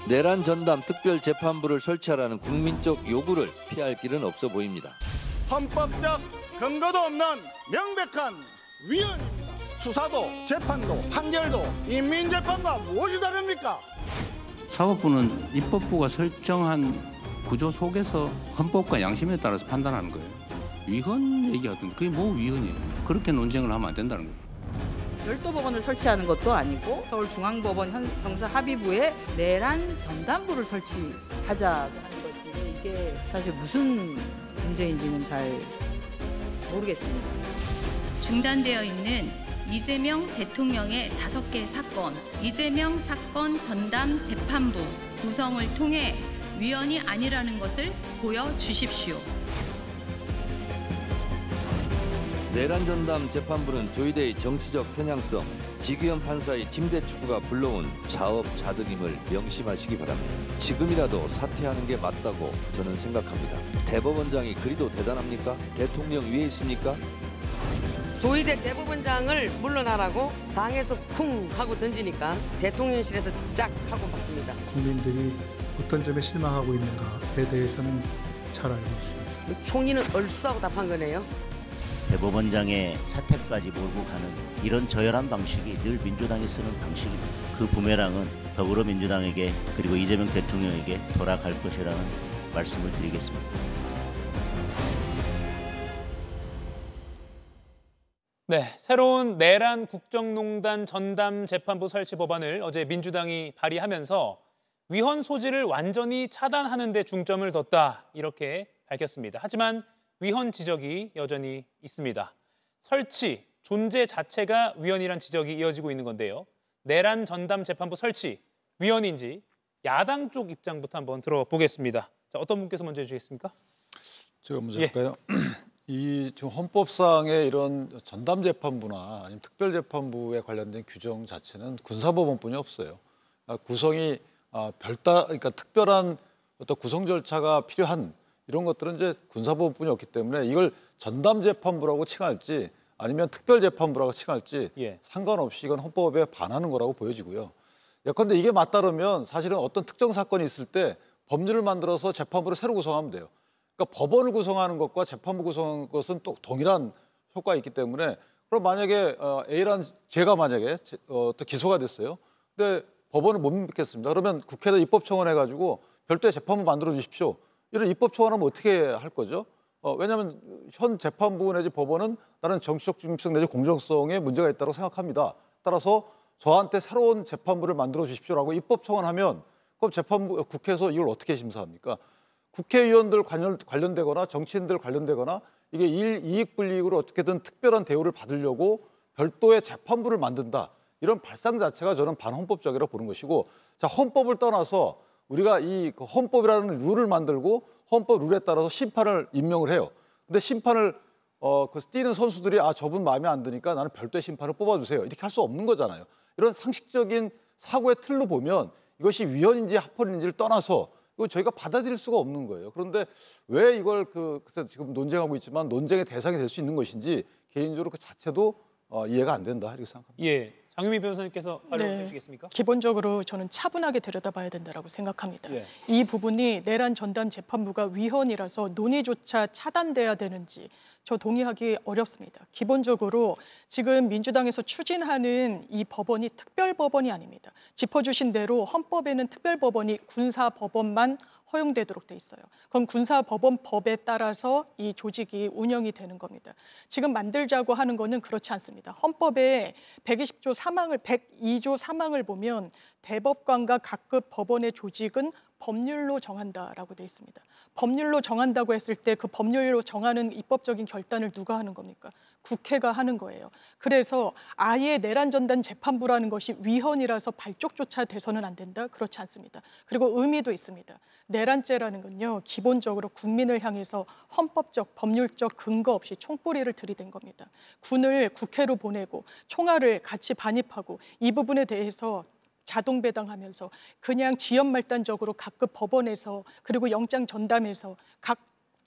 내란 전담 특별재판부를 설치하라는 국민적 요구를 피할 길은 없어 보입니다. 헌법적 근거도 없는 명백한 위헌입니다. 수사도 재판도 판결도 인민재판과 무엇이 다릅니까? 사법부는 입법부가 설정한 구조 속에서 헌법과 양심에 따라서 판단하는 거예요. 위헌 얘기하던데 그게 뭐 위헌이에요. 그렇게 논쟁을 하면 안 된다는 거예요. 별도 법원을 설치하는 것도 아니고 서울중앙법원 형사합의부에 내란 전담부를 설치하자고 하는 것인데 이게 사실 무슨 문제인지는 잘 모르겠습니다. 중단되어 있는 이재명 대통령의 5개 사건, 이재명 사건 전담 재판부 구성을 통해 위헌이 아니라는 것을 보여주십시오. 내란 전담 재판부는 조희대의 정치적 편향성, 지기현 판사의 침대 축구가 불러온 자업자득임을 명심하시기 바랍니다. 지금이라도 사퇴하는 게 맞다고 저는 생각합니다. 대법원장이 그리도 대단합니까? 대통령 위에 있습니까? 조희대 대법원장을 물러나라고 당에서 쿵 하고 던지니까 대통령실에서 짝 하고 봤습니다. 국민들이 어떤 점에 실망하고 있는가에 대해서는 잘 알고 있습니다. 총리는 얼쑤하고 답한 거네요. 대법원장의 사퇴까지 몰고 가는 이런 저열한 방식이 늘 민주당이 쓰는 방식입니다. 그 부메랑은 더불어민주당에게 그리고 이재명 대통령에게 돌아갈 것이라는 말씀을 드리겠습니다. 네, 새로운 내란 국정농단 전담 재판부 설치 법안을 어제 민주당이 발의하면서 위헌 소지를 완전히 차단하는 데 중점을 뒀다 이렇게 밝혔습니다. 하지만 위헌 지적이 여전히 있습니다. 설치, 존재 자체가 위헌이란 지적이 이어지고 있는 건데요. 내란 전담 재판부 설치, 위헌인지 야당 쪽 입장부터 한번 들어보겠습니다. 자, 어떤 분께서 먼저 해주시겠습니까? 제가 먼저 할까요? 이 지금 헌법상의 이런 전담 재판부나 아니면 특별 재판부에 관련된 규정 자체는 군사법원뿐이 없어요. 구성이 그러니까 특별한 어떤 구성 절차가 필요한 이런 것들은 이제 군사법원뿐이 없기 때문에 이걸 전담 재판부라고 칭할지 아니면 특별 재판부라고 칭할지 상관없이 이건 헌법에 반하는 거라고 보여지고요. 예컨대 이게 맞다르면 사실은 어떤 특정 사건이 있을 때 법률을 만들어서 재판부를 새로 구성하면 돼요. 그러니까 법원을 구성하는 것과 재판부 구성하는 것은 또 동일한 효과가 있기 때문에 그럼 만약에 A라는 죄가 만약에 기소가 됐어요. 근데 법원을 못 믿겠습니다. 그러면 국회에다 입법청원해가지고 별도의 재판부 만들어 주십시오. 이런 입법청원하면 어떻게 할 거죠? 왜냐하면 현 재판부 내지 법원은 다른 정치적 중립성 내지 공정성에 문제가 있다고 생각합니다. 따라서 저한테 새로운 재판부를 만들어 주십시오라고 입법청원하면 그럼 재판부 국회에서 이걸 어떻게 심사합니까? 국회의원들 관련되거나 정치인들 관련되거나 이게 이익불이익으로 어떻게든 특별한 대우를 받으려고 별도의 재판부를 만든다. 이런 발상 자체가 저는 반헌법적이라고 보는 것이고, 자, 헌법을 떠나서 우리가 이 헌법이라는 룰을 만들고 헌법 룰에 따라서 심판을 임명을 해요. 근데 심판을 뛰는 선수들이 저분 마음에 안 드니까 나는 별도의 심판을 뽑아주세요. 이렇게 할 수 없는 거잖아요. 이런 상식적인 사고의 틀로 보면 이것이 위헌인지 합헌인지를 떠나서 이거 저희가 받아들일 수가 없는 거예요. 그런데 왜 이걸 글쎄 지금 논쟁하고 있지만 논쟁의 대상이 될 수 있는 것인지 개인적으로 그 자체도 이해가 안 된다 이렇게 생각합니다. 예, 장유미 변호사님께서 발언해 주시겠습니까? 기본적으로 저는 차분하게 들여다봐야 된다고 생각합니다. 이 부분이 내란 전담 재판부가 위헌이라서 논의조차 차단돼야 되는지 저 동의하기 어렵습니다. 기본적으로 지금 민주당에서 추진하는 이 법원이 특별법원이 아닙니다. 짚어주신 대로 헌법에는 특별법원이 군사법원만 허용되도록 돼 있어요. 그럼 군사법원법에 따라서 이 조직이 운영이 되는 겁니다. 지금 만들자고 하는 거는 그렇지 않습니다. 헌법에 102조 3항을 보면 대법관과 각급 법원의 조직은 법률로 정한다라고 돼 있습니다. 법률로 정한다고 했을 때 그 법률로 정하는 입법적인 결단을 누가 하는 겁니까? 국회가 하는 거예요. 그래서 아예 내란 전담 재판부라는 것이 위헌이라서 발족조차 돼서는 안 된다? 그렇지 않습니다. 그리고 의미도 있습니다. 내란죄라는 건요, 기본적으로 국민을 향해서 헌법적, 법률적 근거 없이 총뿌리를 들이댄 겁니다. 군을 국회로 보내고 총알을 같이 반입하고 이 부분에 대해서 자동 배당하면서 그냥 지연말단적으로 각급 법원에서 그리고 영장 전담해서 각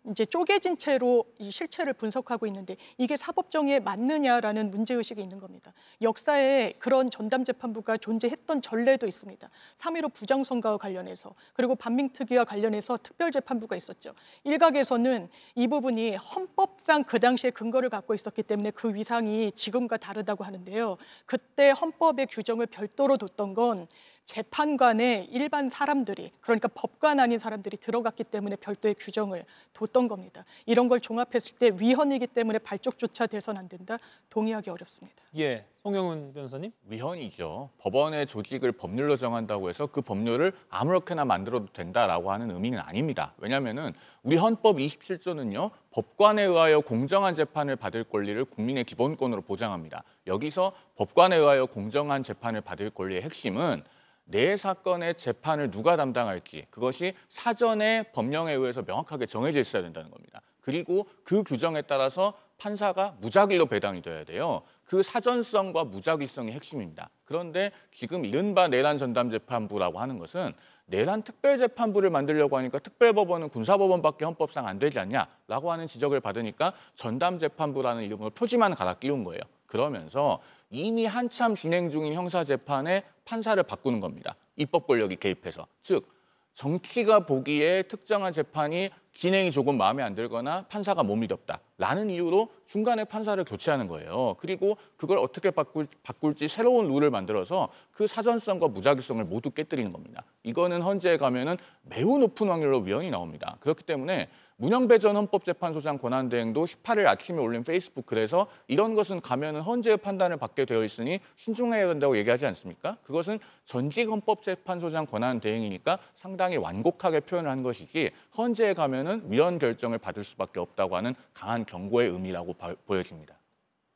이제 쪼개진 채로 이 실체를 분석하고 있는데 이게 사법정의에 맞느냐라는 문제의식이 있는 겁니다. 역사에 그런 전담재판부가 존재했던 전례도 있습니다. 3.15 부정선거와 관련해서 그리고 반민특위와 관련해서 특별재판부가 있었죠. 일각에서는 이 부분이 헌법상 그 당시에 근거를 갖고 있었기 때문에 그 위상이 지금과 다르다고 하는데요. 그때 헌법의 규정을 별도로 뒀던 건 재판관에 일반 사람들이, 그러니까 법관 아닌 사람들이 들어갔기 때문에 별도의 규정을 뒀던 겁니다. 이런 걸 종합했을 때 위헌이기 때문에 발족조차 돼서는 안 된다. 동의하기 어렵습니다. 예, 송영훈 변호사님. 위헌이죠. 법원의 조직을 법률로 정한다고 해서 그 법률을 아무렇게나 만들어도 된다라고 하는 의미는 아닙니다. 왜냐하면은 우리 헌법 27조는요. 법관에 의하여 공정한 재판을 받을 권리를 국민의 기본권으로 보장합니다. 여기서 법관에 의하여 공정한 재판을 받을 권리의 핵심은 내 사건의 재판을 누가 담당할지 그것이 사전에 법령에 의해서 명확하게 정해져 있어야 된다는 겁니다. 그리고 그 규정에 따라서 판사가 무작위로 배당이 돼야 돼요. 그 사전성과 무작위성이 핵심입니다. 그런데 지금 이른바 내란 전담재판부라고 하는 것은 내란 특별재판부를 만들려고 하니까 특별법원은 군사법원밖에 헌법상 안 되지 않냐라고 하는 지적을 받으니까 전담재판부라는 이름으로 표지만 갈아 끼운 거예요. 그러면서 이미 한참 진행 중인 형사재판에 판사를 바꾸는 겁니다. 입법 권력이 개입해서. 즉 정치가 보기에 특정한 재판이 진행이 조금 마음에 안 들거나 판사가 못 믿었다라는 이유로 중간에 판사를 교체하는 거예요. 그리고 그걸 어떻게 바꿀지 새로운 룰을 만들어서 그 사전성과 무작위성을 모두 깨뜨리는 겁니다. 이거는 헌재에 가면은 매우 높은 확률로 위헌이 나옵니다. 그렇기 때문에 문영배 전 헌법재판소장 권한대행도 18일 아침에 올린 페이스북 글에서 이런 것은 가면은 헌재의 판단을 받게 되어 있으니 신중해야 된다고 얘기하지 않습니까? 그것은 전직 헌법재판소장 권한대행이니까 상당히 완곡하게 표현을 한 것이지 헌재에 가면은 위헌 결정을 받을 수밖에 없다고 하는 강한 경고의 의미라고 보여집니다.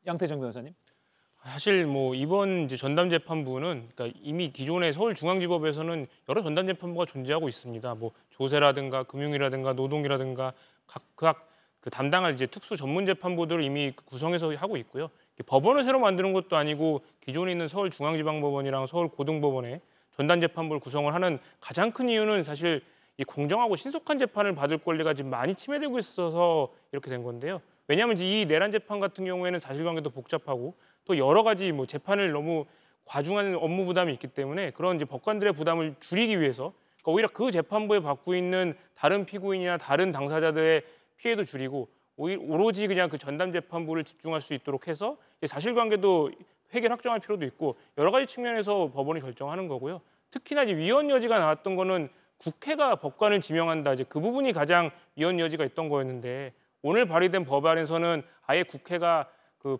양태정 변호사님. 사실 뭐 이번 이제 전담재판부는 그러니까 이미 기존의 서울중앙지법에서는 여러 전담재판부가 존재하고 있습니다. 뭐 조세라든가 금융이라든가 노동이라든가 각 그 담당할 이제 특수 전문재판부들을 이미 구성해서 하고 있고요. 법원을 새로 만드는 것도 아니고 기존에 있는 서울중앙지방법원이랑 서울고등법원에 전담재판부를 구성을 하는 가장 큰 이유는 사실 이 공정하고 신속한 재판을 받을 권리가 지금 많이 침해되고 있어서 이렇게 된 건데요. 왜냐하면 이 내란 재판 같은 경우에는 사실관계도 복잡하고 또 여러 가지 뭐 재판을 너무 과중한 업무 부담이 있기 때문에 그런 이제 법관들의 부담을 줄이기 위해서 그러니까 오히려 그 재판부에 받고 있는 다른 피고인이나 다른 당사자들의 피해도 줄이고 오로지 그냥 그 전담 재판부를 집중할 수 있도록 해서 사실관계도 해결 확정할 필요도 있고 여러 가지 측면에서 법원이 결정하는 거고요. 특히나 이제 위헌 여지가 나왔던 거는 국회가 법관을 지명한다. 이제 그 부분이 가장 위헌 여지가 있던 거였는데 오늘 발의된 법안에서는 아예 국회가 그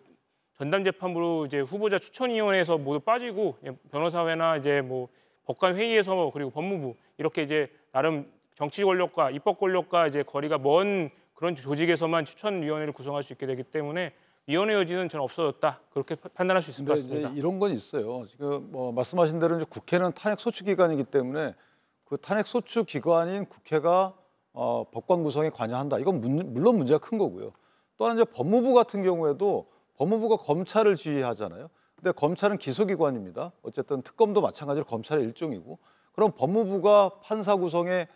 전담재판부로 이제 후보자 추천위원회에서 모두 빠지고 변호사회나 이제 뭐 법관 회의에서 그리고 법무부 이렇게 이제 나름 정치 권력과 입법 권력과 이제 거리가 먼 그런 조직에서만 추천위원회를 구성할 수 있게 되기 때문에 위헌의 여지는 저는 없어졌다 그렇게 판단할 수 있을 것 같습니다. 이제 이런 건 있어요. 지금 뭐 말씀하신 대로 이제 국회는 탄핵 소추 기관이기 때문에 그 탄핵 소추 기관인 국회가 법관 구성에 관여한다. 이건 물론 문제가 큰 거고요. 또 하나 이제 법무부 같은 경우에도 법무부가 검찰을 지휘하잖아요. 근데 검찰은 기소기관입니다. 어쨌든 특검도 마찬가지로 검찰의 일종이고 그럼 법무부가 판사 구성에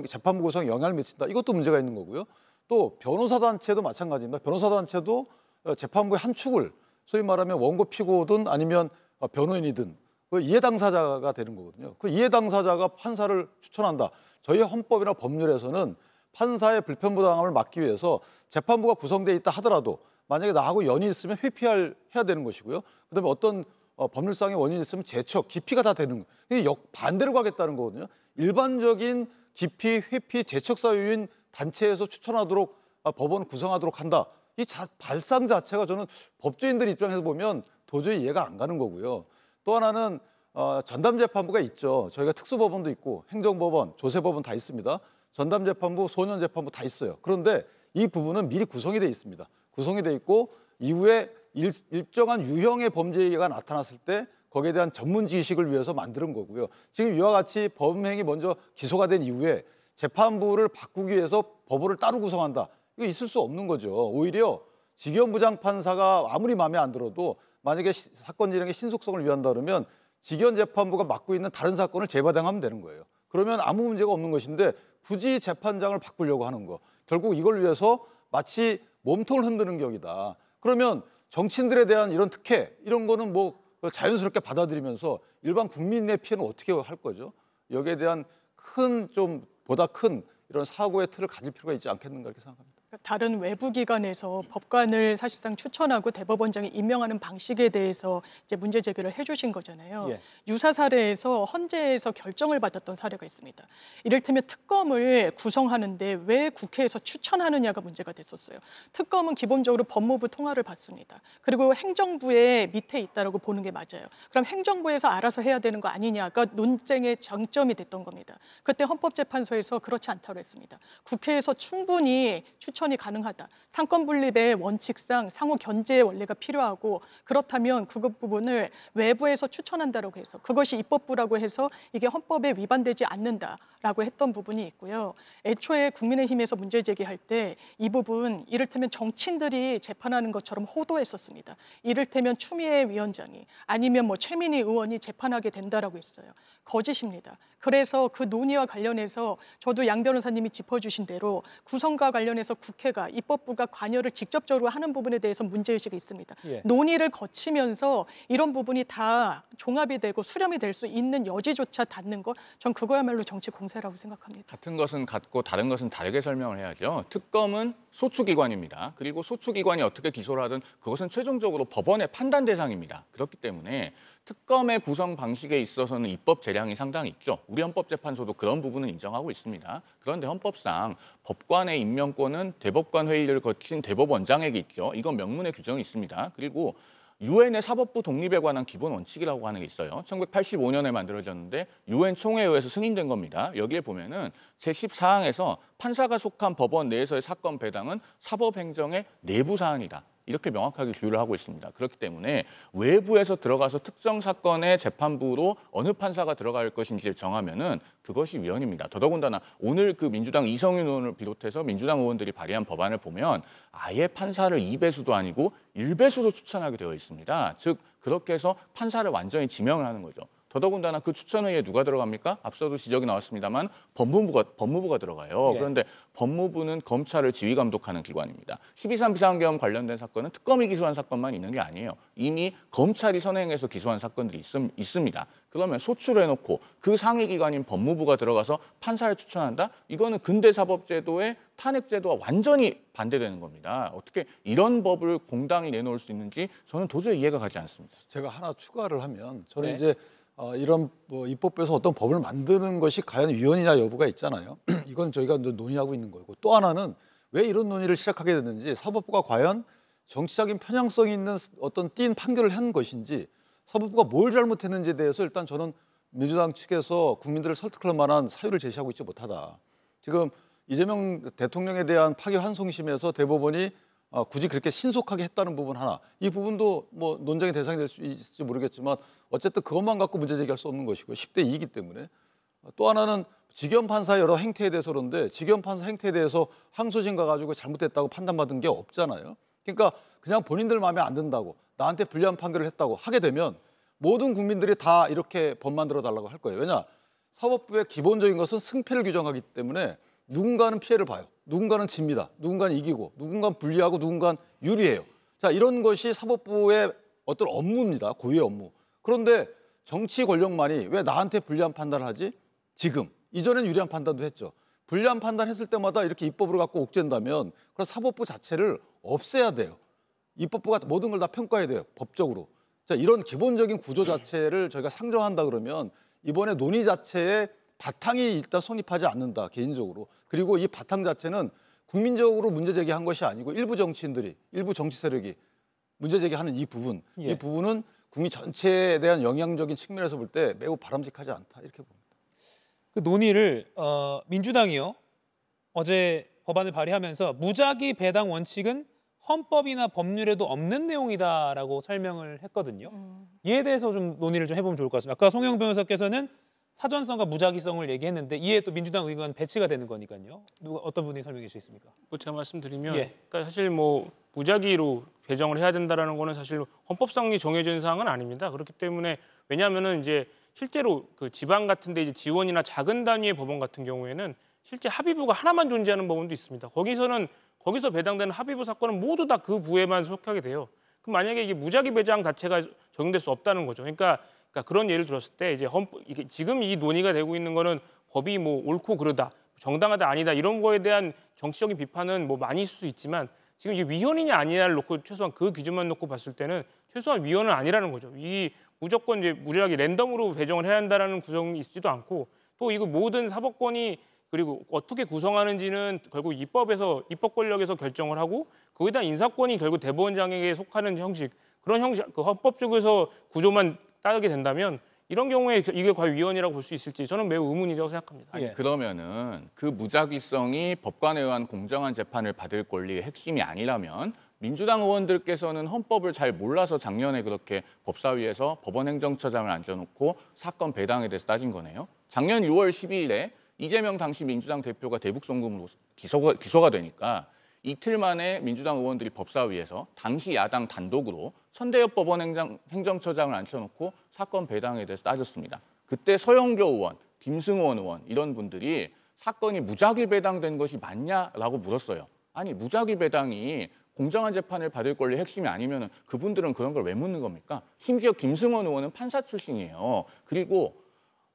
재판부 구성에 영향을 미친다. 이것도 문제가 있는 거고요. 또 변호사단체도 마찬가지입니다. 변호사단체도 재판부의 한 축을 소위 말하면 원고 피고든 아니면 변호인이든 그 이해 당사자가 되는 거거든요. 그 이해 당사자가 판사를 추천한다. 저희 헌법이나 법률에서는 판사의 불편부당함을 막기 위해서 재판부가 구성되어 있다 하더라도 만약에 나하고 연이 있으면 회피해야 되는 것이고요. 그다음에 어떤 법률상의 원인이 있으면 제척, 기피가 다 되는 거예요. 이게 반대로 가겠다는 거거든요. 일반적인 기피, 회피, 제척 사유인 단체에서 추천하도록 법원 구성하도록 한다. 이 발상 자체가 저는 법조인들 입장에서 보면 도저히 이해가 안 가는 거고요. 또 하나는 전담재판부가 있죠. 저희가 특수법원도 있고 행정법원, 조세법원 다 있습니다. 전담재판부, 소년재판부 다 있어요. 그런데 이 부분은 미리 구성이 돼 있습니다. 구성이 돼 있고 이후에 일정한 유형의 범죄가 나타났을 때 거기에 대한 전문 지식을 위해서 만드는 거고요. 지금 이와 같이 범행이 먼저 기소가 된 이후에 재판부를 바꾸기 위해서 법원을 따로 구성한다. 이거 있을 수 없는 거죠. 오히려 직연부장판사가 아무리 마음에 안 들어도 만약에 사건 진행의 신속성을 위한다 그러면 직연재판부가 맡고 있는 다른 사건을 재발행하면 되는 거예요. 그러면 아무 문제가 없는 것인데 굳이 재판장을 바꾸려고 하는 거. 결국 이걸 위해서 마치 몸통을 흔드는 격이다. 그러면 정치인들에 대한 이런 특혜 이런 거는 뭐 자연스럽게 받아들이면서 일반 국민의 피해는 어떻게 할 거죠? 여기에 대한 보다 큰 이런 사고의 틀을 가질 필요가 있지 않겠는가 이렇게 생각합니다. 다른 외부 기관에서 법관을 사실상 추천하고 대법원장이 임명하는 방식에 대해서 이제 문제 제기를 해주신 거잖아요. 예. 유사 사례에서 헌재에서 결정을 받았던 사례가 있습니다. 이를테면 특검을 구성하는데 왜 국회에서 추천하느냐가 문제가 됐었어요. 특검은 기본적으로 법무부 통화를 받습니다. 그리고 행정부의 밑에 있다라고 보는 게 맞아요. 그럼 행정부에서 알아서 해야 되는 거 아니냐가 논쟁의 정점이 됐던 겁니다. 그때 헌법재판소에서 그렇지 않다고 했습니다. 국회에서 충분히 추천이 가능하다. 상권 분립의 원칙상 상호 견제의 원리가 필요하고 그렇다면 그 부분을 외부에서 추천한다라고 해서 그것이 입법부라고 해서 이게 헌법에 위반되지 않는다라고 했던 부분이 있고요. 애초에 국민의힘에서 문제 제기할 때 이 부분 이를테면 정치인들이 재판하는 것처럼 호도했었습니다. 이를테면 추미애 위원장이 아니면 뭐 최민희 의원이 재판하게 된다라고 했어요. 거짓입니다. 그래서 그 논의와 관련해서 저도 양 변호사님이 짚어주신 대로 구성과 관련해서 국회가 입법부가 관여를 직접적으로 하는 부분에 대해서 문제의식이 있습니다. 예. 논의를 거치면서 이런 부분이 다 종합이 되고 수렴이 될 수 있는 여지조차 닿는 것, 전 그거야말로 정치 공세라고 생각합니다. 같은 것은 같고 다른 것은 다르게 설명을 해야죠. 특검은 소추기관입니다. 그리고 소추기관이 어떻게 기소를 하든 그것은 최종적으로 법원의 판단 대상입니다. 그렇기 때문에 특검의 구성 방식에 있어서는 입법 재량이 상당히 있죠. 우리 헌법재판소도 그런 부분은 인정하고 있습니다. 그런데 헌법상 법관의 임명권은 대법관 회의를 거친 대법원장에게 있죠. 이건 명문의 규정이 있습니다. 그리고 유엔의 사법부 독립에 관한 기본 원칙이라고 하는 게 있어요. 1985년에 만들어졌는데 유엔 총회에 의해서 승인된 겁니다. 여기에 보면은 제14항에서 판사가 속한 법원 내에서의 사건 배당은 사법행정의 내부 사안이다. 이렇게 명확하게 규율을 하고 있습니다. 그렇기 때문에 외부에서 들어가서 특정 사건의 재판부로 어느 판사가 들어갈 것인지를 정하면은 그것이 위헌입니다. 더더군다나 오늘 그 민주당 이성윤 의원을 비롯해서 민주당 의원들이 발의한 법안을 보면 아예 판사를 2배수도 아니고 1배수도 추천하게 되어 있습니다. 즉 그렇게 해서 판사를 완전히 지명을 하는 거죠. 더더군다나 그 추천회의에 누가 들어갑니까? 앞서도 지적이 나왔습니다만 법무부가 들어가요. 네. 그런데 법무부는 검찰을 지휘 감독하는 기관입니다. 12.3 비상계엄 관련된 사건은 특검이 기소한 사건만 있는 게 아니에요. 이미 검찰이 선행해서 기소한 사건들이 있습니다. 그러면 소추를 해놓고 그 상위 기관인 법무부가 들어가서 판사를 추천한다? 이거는 근대사법제도의 탄핵제도와 완전히 반대되는 겁니다. 어떻게 이런 법을 공당이 내놓을 수 있는지 저는 도저히 이해가 가지 않습니다. 제가 하나 추가를 하면 저는 네. 이제 이런 입법부에서 어떤 법을 만드는 것이 과연 위헌이냐 여부가 있잖아요. 이건 저희가 논의하고 있는 거고 또 하나는 왜 이런 논의를 시작하게 됐는지 사법부가 과연 정치적인 편향성이 있는 어떤 띈 판결을 한 것인지 사법부가 뭘 잘못했는지에 대해서 일단 저는 민주당 측에서 국민들을 설득할 만한 사유를 제시하고 있지 못하다. 지금 이재명 대통령에 대한 파기환송심에서 대법원이 굳이 그렇게 신속하게 했다는 부분 하나, 이 부분도 뭐 논쟁의 대상이 될 수 있을지 모르겠지만 어쨌든 그것만 갖고 문제 제기할 수 없는 것이고 10대 2이기 때문에 또 하나는 지기현 판사의 여러 행태에 대해서 그런데 지기현 판사 행태에 대해서 항소심 가가지고 잘못됐다고 판단받은 게 없잖아요. 그러니까 그냥 본인들 마음에 안 든다고 나한테 불리한 판결을 했다고 하게 되면 모든 국민들이 다 이렇게 법 만들어 달라고 할 거예요. 왜냐? 사법부의 기본적인 것은 승패를 규정하기 때문에 누군가는 피해를 봐요. 누군가는 집니다. 누군가는 이기고 누군가는 불리하고 누군가는 유리해요. 자, 이런 것이 사법부의 어떤 업무입니다. 고유의 업무. 그런데 정치 권력만이 왜 나한테 불리한 판단을 하지? 지금. 이전엔 유리한 판단도 했죠. 불리한 판단했을 때마다 이렇게 입법으로 갖고 옥죄한다면 그럼 사법부 자체를 없애야 돼요. 입법부가 모든 걸 다 평가해야 돼요. 법적으로. 자, 이런 기본적인 구조 자체를 저희가 상정한다 그러면 이번에 논의 자체에 바탕이 일단 성립하지 않는다, 개인적으로. 그리고 이 바탕 자체는 국민적으로 문제 제기한 것이 아니고 일부 정치인들이, 일부 정치 세력이 문제 제기하는 이 부분, 예. 이 부분은 국민 전체에 대한 영향적인 측면에서 볼 때 매우 바람직하지 않다, 이렇게 봅니다. 그 논의를 민주당이요. 어제 법안을 발의하면서 무작위 배당 원칙은 헌법이나 법률에도 없는 내용이다라고 설명을 했거든요. 이에 대해서 좀 논의를 좀 해보면 좋을 것 같습니다. 아까 송영 변호사께서는 사전성과 무작위성을 얘기했는데 이에 또 민주당 의견 배치가 되는 거니까요. 어떤 분이 설명해 주시겠습니까? 제가 말씀드리면 예. 그러니까 사실 뭐 무작위로 배정을 해야 된다라는 거는 사실 헌법상이 정해진 사항은 아닙니다. 그렇기 때문에 왜냐하면은 이제 실제로 그 지방 같은데 이제 지원이나 작은 단위의 법원 같은 경우에는 실제 합의부가 하나만 존재하는 법원도 있습니다. 거기서 배당되는 합의부 사건은 모두 다 그 부에만 속하게 돼요. 그럼 만약에 이게 무작위 배당 자체가 적용될 수 없다는 거죠. 그러니까 그런 예를 들었을 때 이제 이게 지금 이 논의가 되고 있는 거는 법이 뭐 옳고 그르다, 정당하다 아니다 이런 거에 대한 정치적인 비판은 뭐 많이 있을 수 있지만 지금 이게 위헌이냐 아니냐를 놓고 최소한 그 기준만 놓고 봤을 때는 최소한 위헌은 아니라는 거죠. 이 무조건 이제 무리하게 랜덤으로 배정을 해야 한다라는 구성이 있지도 않고 또 이거 모든 사법권이 그리고 어떻게 구성하는지는 결국 입법 권력에서 결정을 하고 거기에 대한 인사권이 결국 대법원장에게 속하는 형식 그런 형식 그 헌법적에서 구조만 따르게 된다면 이런 경우에 이게 과연 위헌이라고 볼 수 있을지 저는 매우 의문이라고 생각합니다. 아니, 그러면은 그 무작위성이 법관에 의한 공정한 재판을 받을 권리의 핵심이 아니라면 민주당 의원들께서는 헌법을 잘 몰라서 작년에 그렇게 법사위에서 법원행정처장을 앉혀놓고 사건 배당에 대해서 따진 거네요. 작년 6월 12일에 이재명 당시 민주당 대표가 대북송금으로 기소가 되니까 이틀 만에 민주당 의원들이 법사위에서 당시 야당 단독으로 천대엽 법원행정처장을 앉혀놓고 사건 배당에 대해서 따졌습니다. 그때 서영교 의원, 김승원 의원 이런 분들이 사건이 무작위 배당된 것이 맞냐라고 물었어요. 아니 무작위 배당이 공정한 재판을 받을 권리 핵심이 아니면 그분들은 그런 걸 왜 묻는 겁니까? 심지어 김승원 의원은 판사 출신이에요. 그리고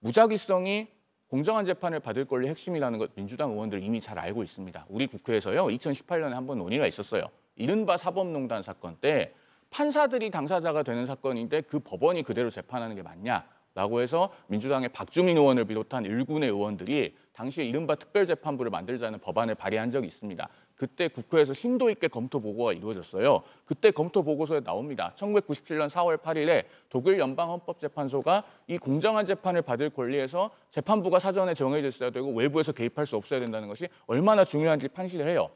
무작위성이 공정한 재판을 받을 권리 핵심이라는 것 민주당 의원들 이미 잘 알고 있습니다. 우리 국회에서요. 2018년에 한번 논의가 있었어요. 이른바 사법농단 사건 때 판사들이 당사자가 되는 사건인데 그 법원이 그대로 재판하는 게 맞냐라고 해서 민주당의 박주민 의원을 비롯한 일군의 의원들이 당시에 이른바 특별재판부를 만들자는 법안을 발의한 적이 있습니다. 그때 국회에서 심도 있게 검토 보고가 이루어졌어요. 그때 검토 보고서에 나옵니다. 1997년 4월 8일에 독일 연방헌법재판소가 이 공정한 재판을 받을 권리에서 재판부가 사전에 정해져 있어야 되고 외부에서 개입할 수 없어야 된다는 것이 얼마나 중요한지 판시를 해요.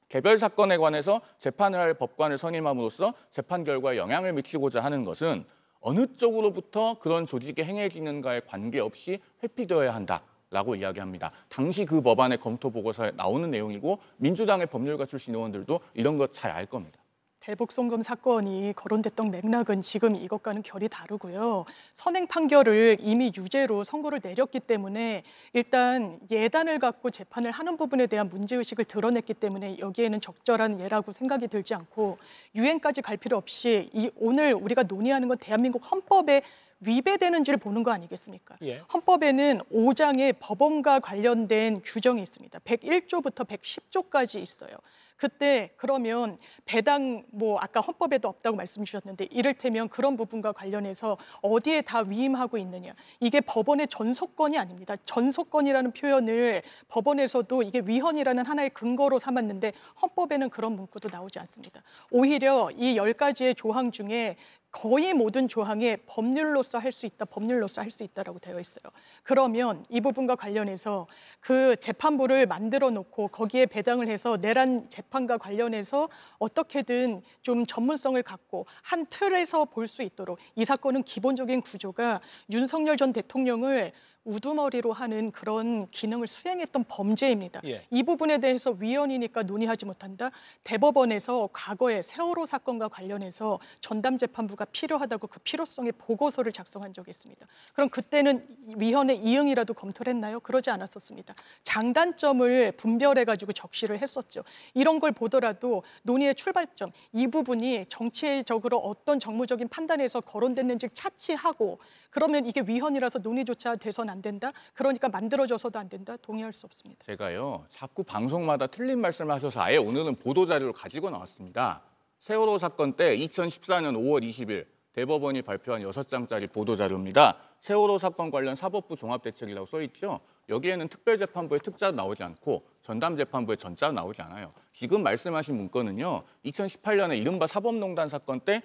개별 사건에 관해서 재판을 할 법관을 선임함으로써 재판 결과에 영향을 미치고자 하는 것은 어느 쪽으로부터 그런 조직이 행해지는가에 관계없이 회피되어야 한다라고 이야기합니다. 당시 그 법안의 검토 보고서에 나오는 내용이고 민주당의 법률가 출신 의원들도 이런 것 잘 알 겁니다. 대북송금 사건이 거론됐던 맥락은 지금 이것과는 결이 다르고요. 선행 판결을 이미 유죄로 선고를 내렸기 때문에 일단 예단을 갖고 재판을 하는 부분에 대한 문제의식을 드러냈기 때문에 여기에는 적절한 예라고 생각이 들지 않고 유엔까지 갈 필요 없이 오늘 우리가 논의하는 건 대한민국 헌법에 위배되는지를 보는 거 아니겠습니까? 예. 헌법에는 5장의 법원과 관련된 규정이 있습니다. 101조부터 110조까지 있어요. 그때 그러면 배당 아까 헌법에도 없다고 말씀 주셨는데 이를테면 그런 부분과 관련해서 어디에 다 위임하고 있느냐. 이게 법원의 전속권이 아닙니다. 전속권이라는 표현을 법원에서도 이게 위헌이라는 하나의 근거로 삼았는데 헌법에는 그런 문구도 나오지 않습니다. 오히려 이 10가지의 조항 중에 거의 모든 조항에 법률로서 할 수 있다라고 되어 있어요. 그러면 이 부분과 관련해서 그 재판부를 만들어 놓고 거기에 배당을 해서 내란 재판과 관련해서 어떻게든 좀 전문성을 갖고 한 틀에서 볼 수 있도록 이 사건은 기본적인 구조가 윤석열 전 대통령을 우두머리로 하는 그런 기능을 수행했던 범죄입니다. 예. 이 부분에 대해서 위헌이니까 논의하지 못한다. 대법원에서 과거에 세월호 사건과 관련해서 전담재판부가 필요하다고 그 필요성의 보고서를 작성한 적이 있습니다. 그럼 그때는 위헌의 이응이라도 검토를 했나요? 그러지 않았었습니다. 장단점을 분별해가지고 적시를 했었죠. 이런 걸 보더라도 논의의 출발점, 이 부분이 정치적으로 어떤 정무적인 판단에서 거론됐는지 차치하고 그러면 이게 위헌이라서 논의조차 돼서는 안 된다. 그러니까 만들어져서도 안 된다. 동의할 수 없습니다. 제가요 자꾸 방송마다 틀린 말씀을 하셔서 아예 오늘은 보도자료를 가지고 나왔습니다. 세월호 사건 때 2014년 5월 20일 대법원이 발표한 6장짜리 보도자료입니다. 세월호 사건 관련 사법부 종합대책이라고 써있죠. 여기에는 특별재판부의 특자도 나오지 않고 전담재판부의 전자도 나오지 않아요. 지금 말씀하신 문건은요. 2018년에 이른바 사법농단 사건 때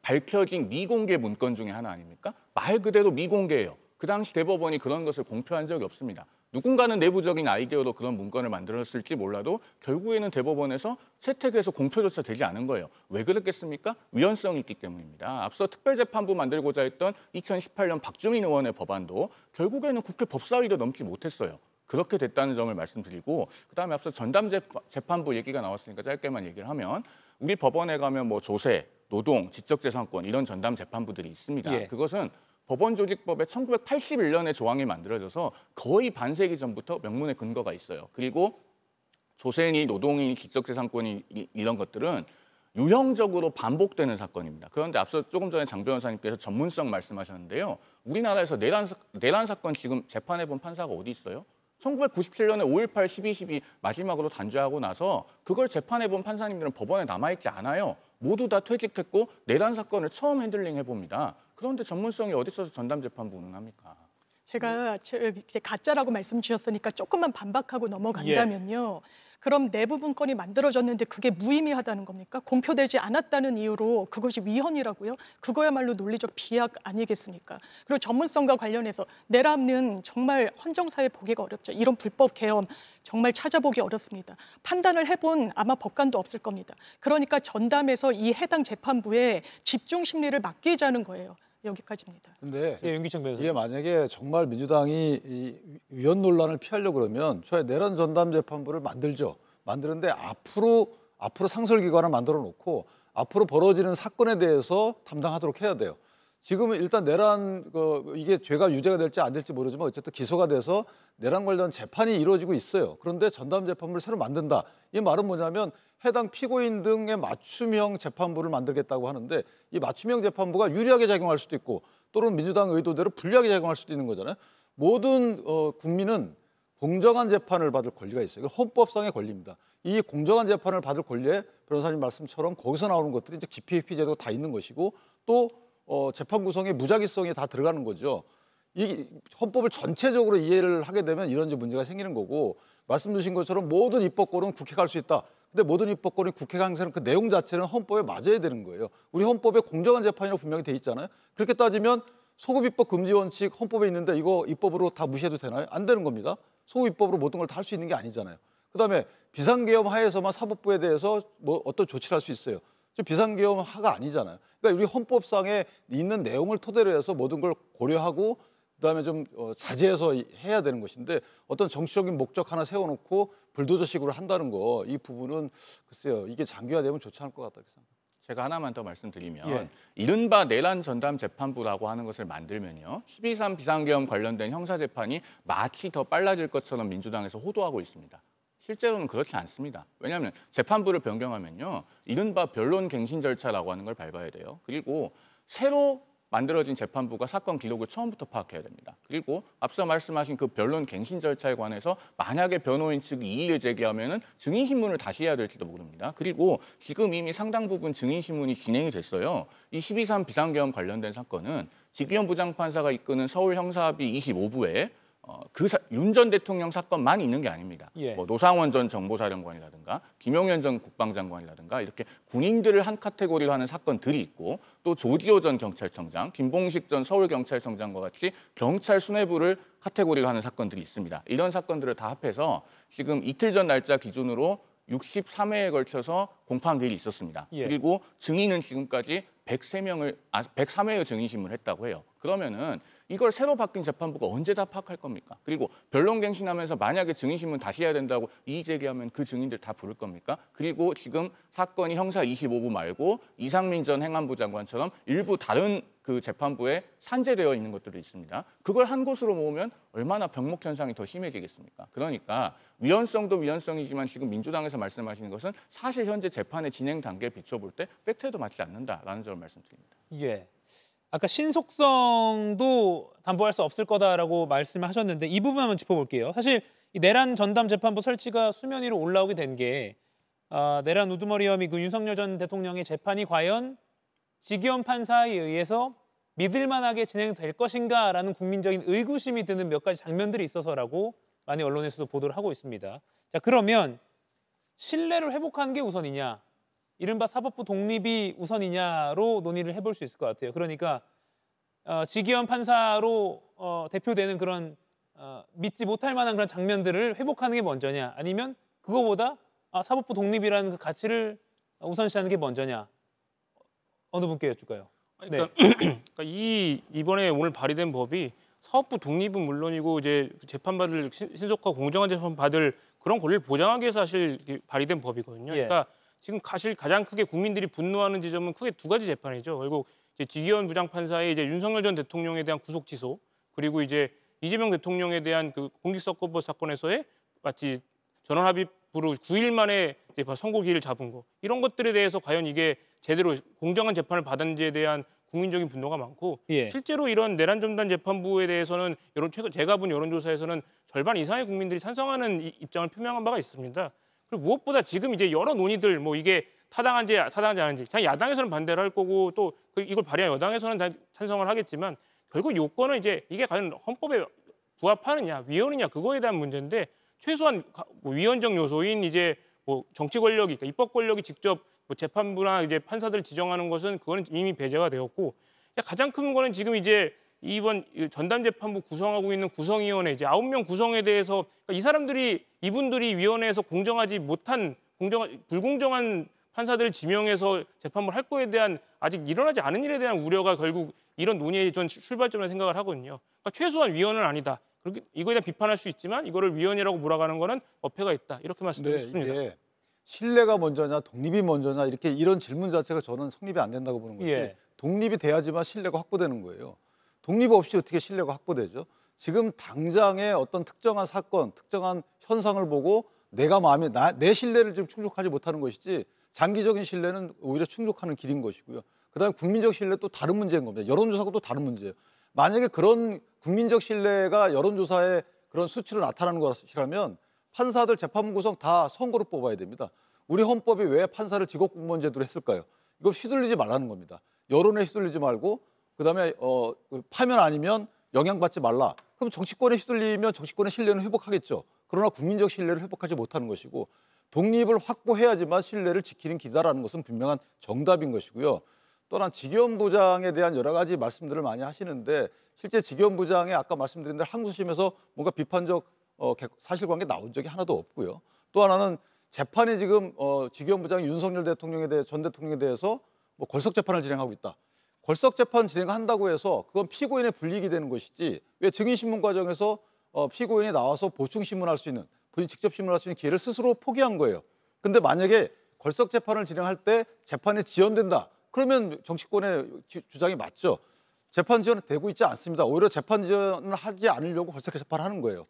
밝혀진 미공개 문건 중에 하나 아닙니까? 말 그대로 미공개예요. 그 당시 대법원이 그런 것을 공표한 적이 없습니다. 누군가는 내부적인 아이디어로 그런 문건을 만들었을지 몰라도 결국에는 대법원에서 채택해서 공표조차 되지 않은 거예요. 왜 그랬겠습니까? 위헌성이 있기 때문입니다. 앞서 특별재판부 만들고자 했던 2018년 박주민 의원의 법안도 결국에는 국회 법사위도 넘지 못했어요. 그렇게 됐다는 점을 말씀드리고 그다음에 앞서 전담재판부 얘기가 나왔으니까 짧게만 얘기를 하면 우리 법원에 가면 조세, 노동, 지적재산권 이런 전담재판부들이 있습니다. 예. 그것은 법원조직법에 1981년에 조항이 만들어져서 거의 반세기 전부터 명문의 근거가 있어요. 그리고 조세니, 노동인, 지적재산권이 이런 것들은 유형적으로 반복되는 사건입니다. 그런데 앞서 조금 전에 장 변호사님께서 전문성 말씀하셨는데요. 우리나라에서 내란 사건 지금 재판해본 판사가 어디 있어요? 1997년에 5.18, 12.12 마지막으로 단죄하고 나서 그걸 재판해본 판사님들은 법원에 남아있지 않아요. 모두 다 퇴직했고 내란 사건을 처음 핸들링 해봅니다. 그런데 전문성이 어디 있어서 전담 재판부 운운합니까? 제가 이제 가짜라고 말씀 주셨으니까 조금만 반박하고 넘어간다면요. 그럼 내부 문건이 만들어졌는데 그게 무의미하다는 겁니까? 공표되지 않았다는 이유로 그것이 위헌이라고요? 그거야말로 논리적 비약 아니겠습니까? 그리고 전문성과 관련해서 내란은 정말 헌정사에 보기가 어렵죠. 이런 불법 계엄 정말 찾아보기 어렵습니다. 판단을 해본 아마 법관도 없을 겁니다. 그러니까 전담에서 이 해당 재판부에 집중 심리를 맡기자는 거예요. 여기까지입니다. 근데 윤기청 변호사. 이게 만약에 정말 민주당이 이 위헌 논란을 피하려고 그러면 저희 내란 전담 재판부를 만들죠. 만드는데 앞으로 상설기관을 만들어 놓고 앞으로 벌어지는 사건에 대해서 담당하도록 해야 돼요. 지금은 일단 내란 이게 죄가 유죄가 될지 안 될지 모르지만 어쨌든 기소가 돼서 내란 관련 재판이 이루어지고 있어요. 그런데 전담 재판부를 새로 만든다. 이 말은 뭐냐면 해당 피고인 등의 맞춤형 재판부를 만들겠다고 하는데 이 맞춤형 재판부가 유리하게 작용할 수도 있고 또는 민주당 의도대로 불리하게 작용할 수도 있는 거잖아요. 모든 국민은 공정한 재판을 받을 권리가 있어요. 헌법상의 권리입니다. 이 공정한 재판을 받을 권리에 변호사님 말씀처럼 거기서 나오는 것들이 이제 기피 회피 제도가 다 있는 것이고 또 재판 구성의 무작위성이 다 들어가는 거죠. 이 헌법을 전체적으로 이해를 하게 되면 이런 문제가 생기는 거고 말씀 주신 것처럼 모든 입법권은 국회가 할 수 있다. 근데 모든 입법권이 국회가 항상 그 내용 자체는 헌법에 맞아야 되는 거예요. 우리 헌법에 공정한 재판이라고 분명히 돼 있잖아요. 그렇게 따지면 소급 입법 금지 원칙 헌법에 있는데 이거 입법으로 다 무시해도 되나요? 안 되는 겁니다. 소급 입법으로 모든 걸 다 할 수 있는 게 아니잖아요. 그다음에 비상계엄 하에서만 사법부에 대해서 뭐 어떤 조치를 할 수 있어요. 비상계엄 하가 아니잖아요. 그러니까 우리 헌법상에 있는 내용을 토대로 해서 모든 걸 고려하고 그다음에 좀 자제해서 해야 되는 것인데 어떤 정치적인 목적 하나 세워놓고 불도저식으로 한다는 거 이 부분은 글쎄요 이게 장기화되면 좋지 않을 것 같다 생각합니다. 제가 하나만 더 말씀드리면 이른바 내란 전담 재판부라고 하는 것을 만들면요. 12.3 비상계엄 관련된 형사재판이 마치 더 빨라질 것처럼 민주당에서 호도하고 있습니다. 실제로는 그렇지 않습니다. 왜냐하면 재판부를 변경하면요. 이른바 변론 갱신 절차라고 하는 걸 밟아야 돼요. 그리고 새로 만들어진 재판부가 사건 기록을 처음부터 파악해야 됩니다. 그리고 앞서 말씀하신 그 변론 갱신 절차에 관해서 만약에 변호인 측이 이의를 제기하면은 증인신문을 다시 해야 될지도 모릅니다. 그리고 지금 이미 상당 부분 증인신문이 진행이 됐어요. 이 12.3 비상계엄 관련된 사건은 지기현 부장판사가 이끄는 서울형사합의 25부에 윤 전 대통령 사건만 있는 게 아닙니다. 뭐 노상원 전 정보사령관이라든가 김용현 전 국방장관이라든가 이렇게 군인들을 한 카테고리로 하는 사건들이 있고 또 조지호 전 경찰청장, 김봉식 전 서울경찰청장과 같이 경찰 수뇌부를 카테고리로 하는 사건들이 있습니다. 이런 사건들을 다 합해서 지금 이틀 전 날짜 기준으로 63회에 걸쳐서 공판 기일이 있었습니다. 그리고 증인은 지금까지 103회의 증인신문을 했다고 해요. 그러면은 이걸 새로 바뀐 재판부가 언제 다 파악할 겁니까? 그리고 변론갱신하면서 만약에 증인신문 다시 해야 된다고 이의 제기하면 그 증인들 다 부를 겁니까? 그리고 지금 사건이 형사 25부 말고 이상민 전 행안부 장관처럼 일부 다른 그 재판부에 산재되어 있는 것들도 있습니다. 그걸 한 곳으로 모으면 얼마나 병목 현상이 더 심해지겠습니까? 그러니까 위헌성도 위헌성이지만 지금 민주당에서 말씀하시는 것은 사실 현재 재판의 진행 단계에 비춰볼 때 팩트에도 맞지 않는다라는 점을 말씀드립니다. 예. 아까 신속성도 담보할 수 없을 거다라고 말씀을 하셨는데 이 부분 한번 짚어볼게요. 사실 이 내란 전담 재판부 설치가 수면 위로 올라오게 된 게 내란 우두머리 혐의 그 윤석열 전 대통령의 재판이 과연 지기현 판사에 의해서 믿을 만하게 진행될 것인가라는 국민적인 의구심이 드는 몇 가지 장면들이 있어서라고 많이 언론에서도 보도를 하고 있습니다. 자, 그러면 신뢰를 회복하는 게 우선이냐? 이른바 사법부 독립이 우선이냐로 논의를 해볼 수 있을 것 같아요. 그러니까 지기현 판사로 대표되는 그런 믿지 못할 만한 그런 장면들을 회복하는 게 먼저냐 아니면 그거보다 사법부 독립이라는 그 가치를 우선시하는 게 먼저냐 어느 분께 여쭐까요? 그러니까, 그러니까 이번에 오늘 발의된 법이 사법부 독립은 물론이고 이제 재판받을 신속하고 공정한 재판 받을 그런 권리를 보장하기 위해서 사실 발의된 법이거든요. 그러니까 지금 사실 가장 크게 국민들이 분노하는 지점은 크게 두 가지 재판이죠. 결국 이제 지기현 부장판사의 이제 윤석열 전 대통령에 대한 구속 취소, 그리고 이제 이재명 대통령에 대한 그 공직선거법 사건에서의 마치 전원합의부로 9일 만에 이제 선고기를 잡은 거, 이런 것들에 대해서 과연 이게 제대로 공정한 재판을 받았는지에 대한 국민적인 분노가 많고, 실제로 이런 내란 전담 재판부에 대해서는 제가 본 여론조사에서는 절반 이상의 국민들이 찬성하는 입장을 표명한 바가 있습니다. 그리고 무엇보다 지금 이제 여러 논의들, 뭐 이게 타당한지 아닌지, 야당에서는 반대를 할 거고 또 이걸 발의한 여당에서는 다 찬성을 하겠지만, 결국 요건은 이제 이게 과연 헌법에 부합하느냐, 위헌이냐, 그거에 대한 문제인데, 최소한 위헌적 요소인 이제 뭐 정치 권력이, 그러니까 입법 권력이 직접 뭐 재판부나 이제 판사들을 지정하는 것은 그거는 이미 배제가 되었고, 가장 큰 거는 지금 이제 이번 전담 재판부 구성하고 있는 구성위원회 이제 9명 구성에 대해서, 그러니까 이분들이 위원회에서 공정하지 못한 불공정한 판사들을 지명해서 재판부를 할 거에 대한 아직 일어나지 않은 일에 대한 우려가 결국 이런 논의의 전 출발점이라고 생각을 하거든요. 그러니까 최소한 위헌은 아니다. 그렇게 이거에 대한 비판할 수 있지만 이거를 위헌이라고 몰아가는 거는 어폐가 있다. 이렇게 말씀드리고 싶습니다. 이게 신뢰가 먼저냐 독립이 먼저냐 이런 질문 자체가 저는 성립이 안 된다고 보는 것이, 독립이 돼야지만 신뢰가 확보되는 거예요. 독립 없이 어떻게 신뢰가 확보되죠? 지금 당장의 어떤 특정한 사건, 특정한 현상을 보고 내 신뢰를 지금 충족하지 못하는 것이지, 장기적인 신뢰는 오히려 충족하는 길인 것이고요. 그다음에 국민적 신뢰 또 다른 문제인 겁니다. 여론조사가 또 다른 문제예요. 만약에 그런 국민적 신뢰가 여론조사에 그런 수치로 나타나는 것이라면 판사들 재판부 구성 다 선거로 뽑아야 됩니다. 우리 헌법이 왜 판사를 직업공무원 제도로 했을까요? 이걸 휘둘리지 말라는 겁니다. 여론에 휘둘리지 말고, 그다음에 파면 아니면 영향받지 말라. 그럼 정치권에 휘둘리면 정치권의 신뢰는 회복하겠죠. 그러나 국민적 신뢰를 회복하지 못하는 것이고, 독립을 확보해야지만 신뢰를 지키는 길이다라는 것은 분명한 정답인 것이고요. 또한 지기현 부장에 대한 여러 가지 말씀들을 많이 하시는데, 실제 지기현 부장의 아까 말씀드린 대로 항소심에서 뭔가 비판적 사실관계 나온 적이 하나도 없고요. 또 하나는 재판이 지금 지기현 부장이 윤석열 전 대통령에 대해서 뭐 걸석 재판을 진행하고 있다. 걸석 재판 진행한다고 해서 그건 피고인의 불이익이 되는 것이지, 왜 증인신문 과정에서 피고인이 나와서 보충 신문할 수 있는, 본인 직접 신문할 수 있는 기회를 스스로 포기한 거예요. 근데 만약에 걸석 재판을 진행할 때 재판이 지연된다. 그러면 정치권의 주장이 맞죠. 재판 지연은 되고 있지 않습니다. 오히려 재판 지연을 하지 않으려고 걸석 재판을 하는 거예요.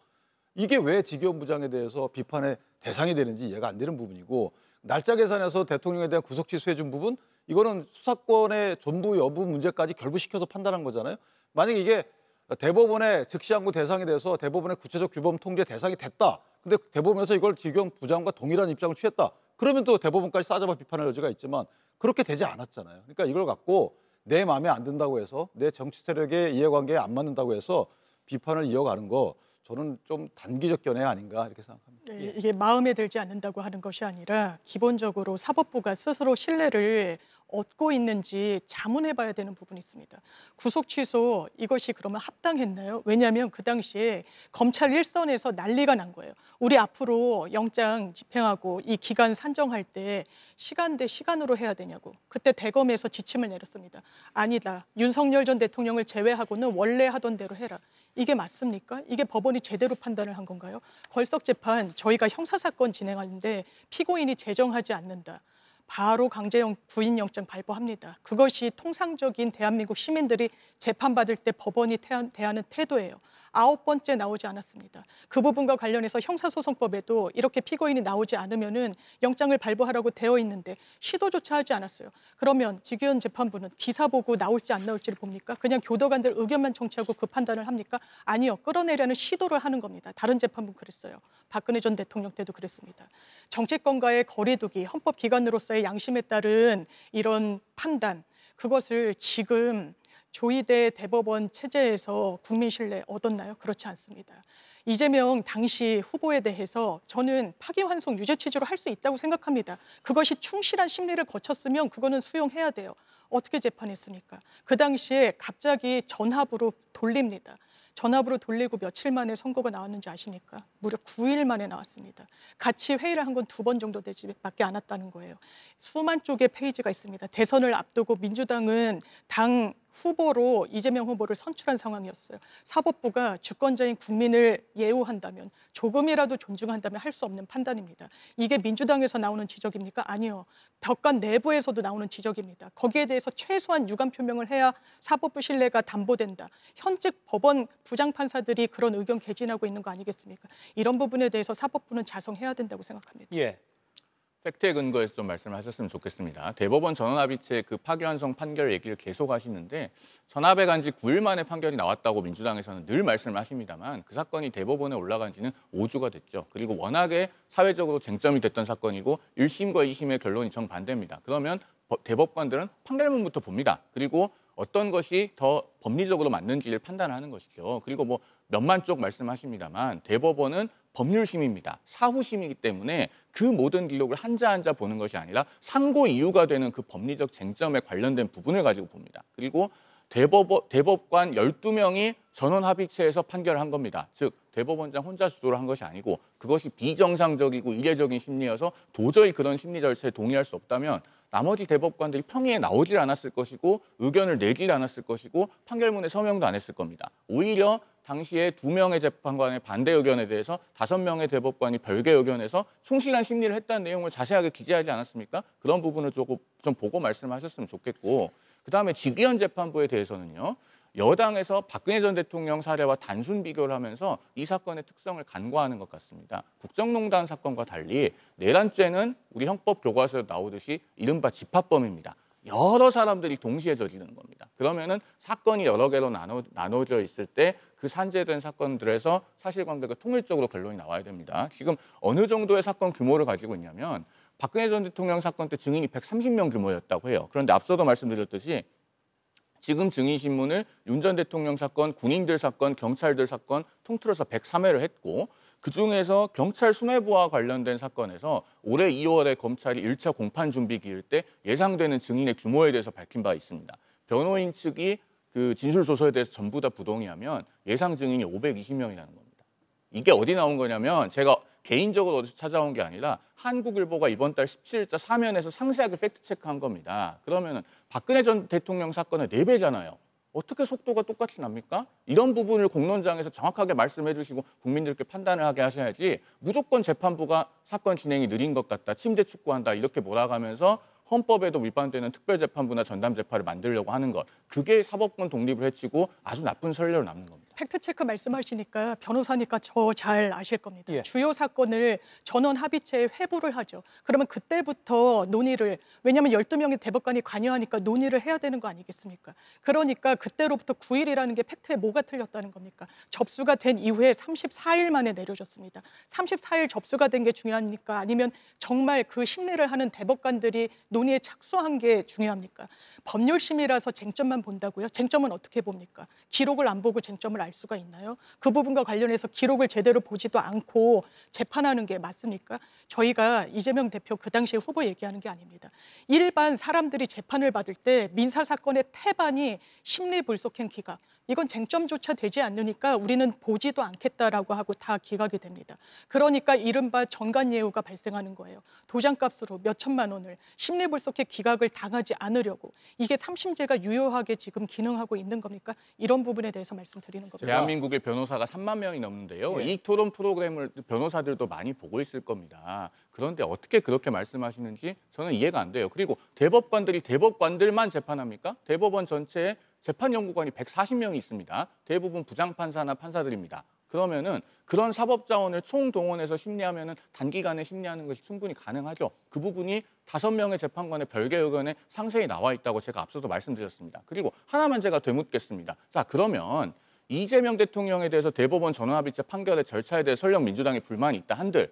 이게 왜 지기현 부장에 대해서 비판의 대상이 되는지 이해가 안 되는 부분이고, 날짜 계산해서 대통령에 대한 구속 취소해 준 부분, 이거는 수사권의 존부 여부 문제까지 결부시켜서 판단한 거잖아요. 만약에 이게 대법원의 즉시항고 대상이 돼서 대법원의 구체적 규범 통제 대상이 됐다. 근데 대법원에서 이걸 지기현 부장과 동일한 입장을 취했다. 그러면 또 대법원까지 싸잡아 비판할 여지가 있지만 그렇게 되지 않았잖아요. 그러니까 이걸 갖고 내 마음에 안 든다고 해서, 내 정치 세력의 이해관계에 안 맞는다고 해서 비판을 이어가는 거, 저는 좀 단기적 견해 아닌가 이렇게 생각합니다. 네, 이게 마음에 들지 않는다고 하는 것이 아니라 기본적으로 사법부가 스스로 신뢰를 얻고 있는지 자문해봐야 되는 부분이 있습니다. 구속 취소 이것이 그러면 합당했나요? 왜냐하면 그 당시에 검찰 일선에서 난리가 난 거예요. 우리 앞으로 영장 집행하고 이 기간 산정할 때 시간 대 시간으로 해야 되냐고. 그때 대검에서 지침을 내렸습니다. 아니다. 윤석열 전 대통령을 제외하고는 원래 하던 대로 해라. 이게 맞습니까? 이게 법원이 제대로 판단을 한 건가요? 걸석 재판 저희가 형사사건 진행하는데 피고인이 제정하지 않는다. 바로 강제영 구인영장 발부합니다. 그것이 통상적인 대한민국 시민들이 재판받을 때 법원이 대하는 태도예요. 9번째 나오지 않았습니다. 그 부분과 관련해서 형사소송법에도 이렇게 피고인이 나오지 않으면은 영장을 발부하라고 되어 있는데 시도조차 하지 않았어요. 그러면 지기현 재판부는 기사 보고 나올지 안 나올지를 봅니까? 그냥 교도관들 의견만 청취하고 그 판단을 합니까? 아니요. 끌어내려는 시도를 하는 겁니다. 다른 재판부는 그랬어요. 박근혜 전 대통령 때도 그랬습니다. 정치권과의 거리두기, 헌법기관으로서의 양심에 따른 이런 판단, 그것을 지금 조희대 대법원 체제에서 국민 신뢰 얻었나요? 그렇지 않습니다. 이재명 당시 후보에 대해서 저는 파기환송 유죄 취지로 할 수 있다고 생각합니다. 그것이 충실한 심리를 거쳤으면 그거는 수용해야 돼요. 어떻게 재판했습니까? 그 당시에 갑자기 전합으로 돌립니다. 전합으로 돌리고 며칠 만에 선고가 나왔는지 아십니까? 무려 9일 만에 나왔습니다. 같이 회의를 한 건 2번 정도 되지밖에 않았다는 거예요. 수만 쪽의 페이지가 있습니다. 대선을 앞두고 민주당은 당 후보로 이재명 후보를 선출한 상황이었어요. 사법부가 주권자인 국민을 예우한다면, 조금이라도 존중한다면 할 수 없는 판단입니다. 이게 민주당에서 나오는 지적입니까? 아니요. 법관 내부에서도 나오는 지적입니다. 거기에 대해서 최소한 유감 표명을 해야 사법부 신뢰가 담보된다. 현직 법원 부장판사들이 그런 의견 개진하고 있는 거 아니겠습니까? 이런 부분에 대해서 사법부는 자성해야 된다고 생각합니다. 예. 팩트에 근거해서 좀 말씀하셨으면 좋겠습니다. 대법원 전원합의체 그 파기환송 판결 얘기를 계속 하시는데 전합에 간 지 9일 만에 판결이 나왔다고 민주당에서는 늘 말씀을 하십니다만 그 사건이 대법원에 올라간 지는 5주가 됐죠. 그리고 워낙에 사회적으로 쟁점이 됐던 사건이고 1심과 2심의 결론이 정반대입니다. 그러면 대법관들은 판결문부터 봅니다. 그리고 어떤 것이 더 법리적으로 맞는지를 판단하는 것이죠. 그리고 뭐 몇만 쪽 말씀하십니다만 대법원은 법률심입니다. 사후심이기 때문에 그 모든 기록을 한자 한자 보는 것이 아니라 상고 이유가 되는 그 법리적 쟁점에 관련된 부분을 가지고 봅니다. 그리고 대법관 12명이 전원합의체에서 판결한 겁니다. 즉 대법원장 혼자 주도를 한 것이 아니고 그것이 비정상적이고 이례적인 심리여서 도저히 그런 심리 절차에 동의할 수 없다면 나머지 대법관들이 평의에 나오질 않았을 것이고 의견을 내질 않았을 것이고 판결문에 서명도 안 했을 겁니다. 오히려 당시에 2명의 재판관의 반대 의견에 대해서 5명의 대법관이 별개 의견에서 충실한 심리를 했다는 내용을 자세하게 기재하지 않았습니까? 그런 부분을 조금 좀 보고 말씀하셨으면 좋겠고 그다음에 직위원 재판부에 대해서는요. 여당에서 박근혜 전 대통령 사례와 단순 비교를 하면서 이 사건의 특성을 간과하는 것 같습니다. 국정농단 사건과 달리 내란죄는 우리 형법 교과서에 나오듯이 이른바 집합범입니다. 여러 사람들이 동시에 저지르는 겁니다. 그러면은 사건이 여러 개로 나눠져 있을 때 그 산재된 사건들에서 사실관계가 통일적으로 결론이 나와야 됩니다. 지금 어느 정도의 사건 규모를 가지고 있냐면 박근혜 전 대통령 사건 때 증인이 130명 규모였다고 해요. 그런데 앞서도 말씀드렸듯이 지금 증인 신문을 윤 전 대통령 사건, 군인들 사건, 경찰들 사건 통틀어서 103회를 했고 그중에서 경찰 수뇌부와 관련된 사건에서 올해 2월에 검찰이 1차 공판 준비 기일 때 예상되는 증인의 규모에 대해서 밝힌 바 있습니다. 변호인 측이 그 진술소서에 대해서 전부 다 부동의하면 예상 증인이 520명이라는 겁니다. 이게 어디 나온 거냐면 제가 개인적으로 어디서 찾아온 게 아니라 한국일보가 이번 달 17일자 사면에서 상세하게 팩트체크한 겁니다. 그러면 박근혜 전 대통령 사건의 4배잖아요. 어떻게 속도가 똑같이 납니까? 이런 부분을 공론장에서 정확하게 말씀해 주시고 국민들께 판단을 하게 하셔야지 무조건 재판부가 사건 진행이 느린 것 같다, 침대 축구한다 이렇게 몰아가면서 헌법에도 위반되는 특별재판부나 전담재판을 만들려고 하는 것. 그게 사법권 독립을 해치고 아주 나쁜 선례로 남는 겁니다. 팩트체크 말씀하시니까 변호사니까 저 잘 아실 겁니다. 예. 주요 사건을 전원 합의체에 회부를 하죠. 그러면 그때부터 논의를, 왜냐하면 12명의 대법관이 관여하니까 논의를 해야 되는 거 아니겠습니까? 그러니까 그때로부터 9일이라는 게 팩트에 뭐가 틀렸다는 겁니까? 접수가 된 이후에 34일 만에 내려졌습니다. 34일 접수가 된 게 중요합니까? 아니면 정말 그 심리를 하는 대법관들이 논의에 착수한 게 중요합니까? 법률심이라서 쟁점만 본다고요? 쟁점은 어떻게 봅니까? 기록을 안 보고 쟁점을 알 수가 있나요? 그 부분과 관련해서 기록을 제대로 보지도 않고 재판하는 게 맞습니까? 저희가 이재명 대표 그 당시에 후보 얘기하는 게 아닙니다. 일반 사람들이 재판을 받을 때 민사사건의 태반이 심리불속행 기각, 이건 쟁점조차 되지 않으니까 우리는 보지도 않겠다라고 하고 다 기각이 됩니다. 그러니까 이른바 전관예우가 발생하는 거예요. 도장값으로 몇 천만 원을 심리불속행 기각을 당하지 않으려고. 이게 3심제가 유효하게 지금 기능하고 있는 겁니까? 이런 부분에 대해서 말씀드리는 겁니다. 대한민국의 변호사가 3만 명이 넘는데요. 예. 이 토론 프로그램을 변호사들도 많이 보고 있을 겁니다. 그런데 어떻게 그렇게 말씀하시는지 저는 이해가 안 돼요. 그리고 대법관들이 대법관들만 재판합니까? 대법원 전체에 재판연구관이 140명이 있습니다. 대부분 부장판사나 판사들입니다. 그러면은 그런 사법자원을 총동원해서 심리하면은 단기간에 심리하는 것이 충분히 가능하죠. 그 부분이 5명의 재판관의 별개 의견에 상세히 나와 있다고 제가 앞서도 말씀드렸습니다. 그리고 하나만 제가 되묻겠습니다. 자, 그러면 이재명 대통령에 대해서 대법원 전원합의체 판결의 절차에 대해 설령 민주당이 불만이 있다 한들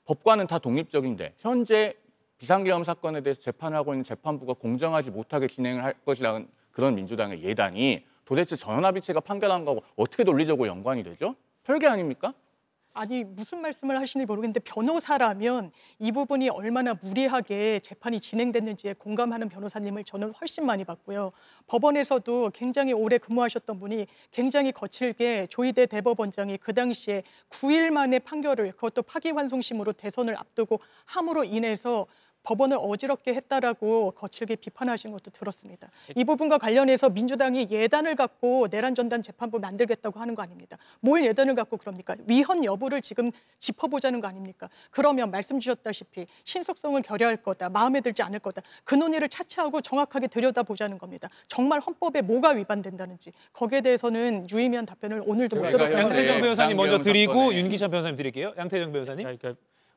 법관은 다 독립적인데 현재 비상계엄 사건에 대해서 재판을 하고 있는 재판부가 공정하지 못하게 진행을 할 것이라는 그런 민주당의 예단이 도대체 전원합의체가 판결한 거하고 어떻게 논리적으로 연관이 되죠? 별개 아닙니까? 아니 무슨 말씀을 하시는지 모르겠는데 변호사라면 이 부분이 얼마나 무리하게 재판이 진행됐는지에 공감하는 변호사님을 저는 훨씬 많이 봤고요. 법원에서도 굉장히 오래 근무하셨던 분이 굉장히 거칠게 조희대 대법원장이 그 당시에 9일 만에 판결을, 그것도 파기환송심으로 대선을 앞두고 함으로 인해서 법원을 어지럽게 했다라고 거칠게 비판하신 것도 들었습니다. 이 부분과 관련해서 민주당이 예단을 갖고 내란 전담 재판부 만들겠다고 하는 거 아닙니까? 뭘 예단을 갖고 그럽니까? 위헌 여부를 지금 짚어보자는 거 아닙니까? 그러면 말씀 주셨다시피 신속성을 결여할 거다, 마음에 들지 않을 거다. 그 논의를 차치하고 정확하게 들여다보자는 겁니다. 정말 헌법에 뭐가 위반된다는지 거기에 대해서는 유의미한 답변을 오늘도 못 들었습니다. 양태정 변호사님 먼저 드리고 윤기찬 변호사님 드릴게요. 양태정 변호사님. 그러니까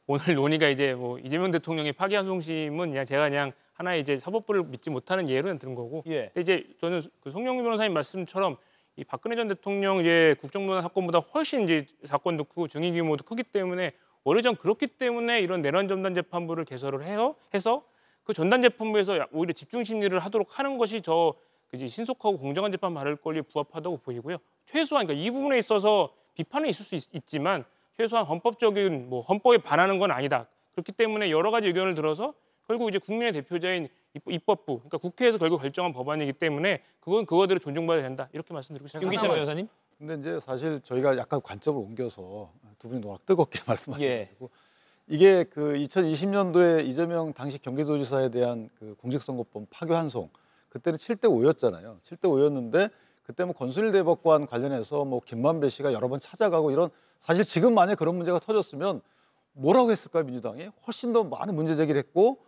오늘 논의가 이제 뭐 이재명 대통령의 파기환송심은 그냥 하나의 이제 사법부를 믿지 못하는 예로 든 거고. 예. 근데 이제 저는 그 송영길 변호사님 말씀처럼 이 박근혜 전 대통령 이제 국정농단 사건보다 훨씬 이제 사건도 크고 증인 규모도 크기 때문에 오래전 그렇기 때문에 이런 내란 전담 재판부를 개설을 해서 그 전담 재판부에서 오히려 집중 심리를 하도록 하는 것이 더 신속하고 공정한 재판 받을 권리에 부합하다고 보이고요. 최소한 그러니까 이 부분에 있어서 비판은 있을 수 있지만 최소한 헌법적인 헌법에 반하는 건 아니다. 그렇기 때문에 여러 가지 의견을 들어서 결국 이제 국민의 대표자인 입법부, 그러니까 국회에서 결국 결정한 법안이기 때문에 그건 그거대로 존중받아야 된다. 이렇게 말씀드리고 싶습니다. 윤기찬 변호사님. 근데 이제 사실 저희가 약간 관점을 옮겨서 두 분이 워낙 뜨겁게 말씀하시고 이게 그 2020년도에 이재명 당시 경기도지사에 대한 그 공직선거법 파기환송 그때는 7대 5였잖아요. 7대 5였는데 그때 뭐 권순일 대법관 관련해서 뭐 김만배 씨가 여러 번 찾아가고 이런 사실 지금 만약 그런 문제가 터졌으면 뭐라고 했을까요, 민주당이? 훨씬 더 많은 문제 제기를 했고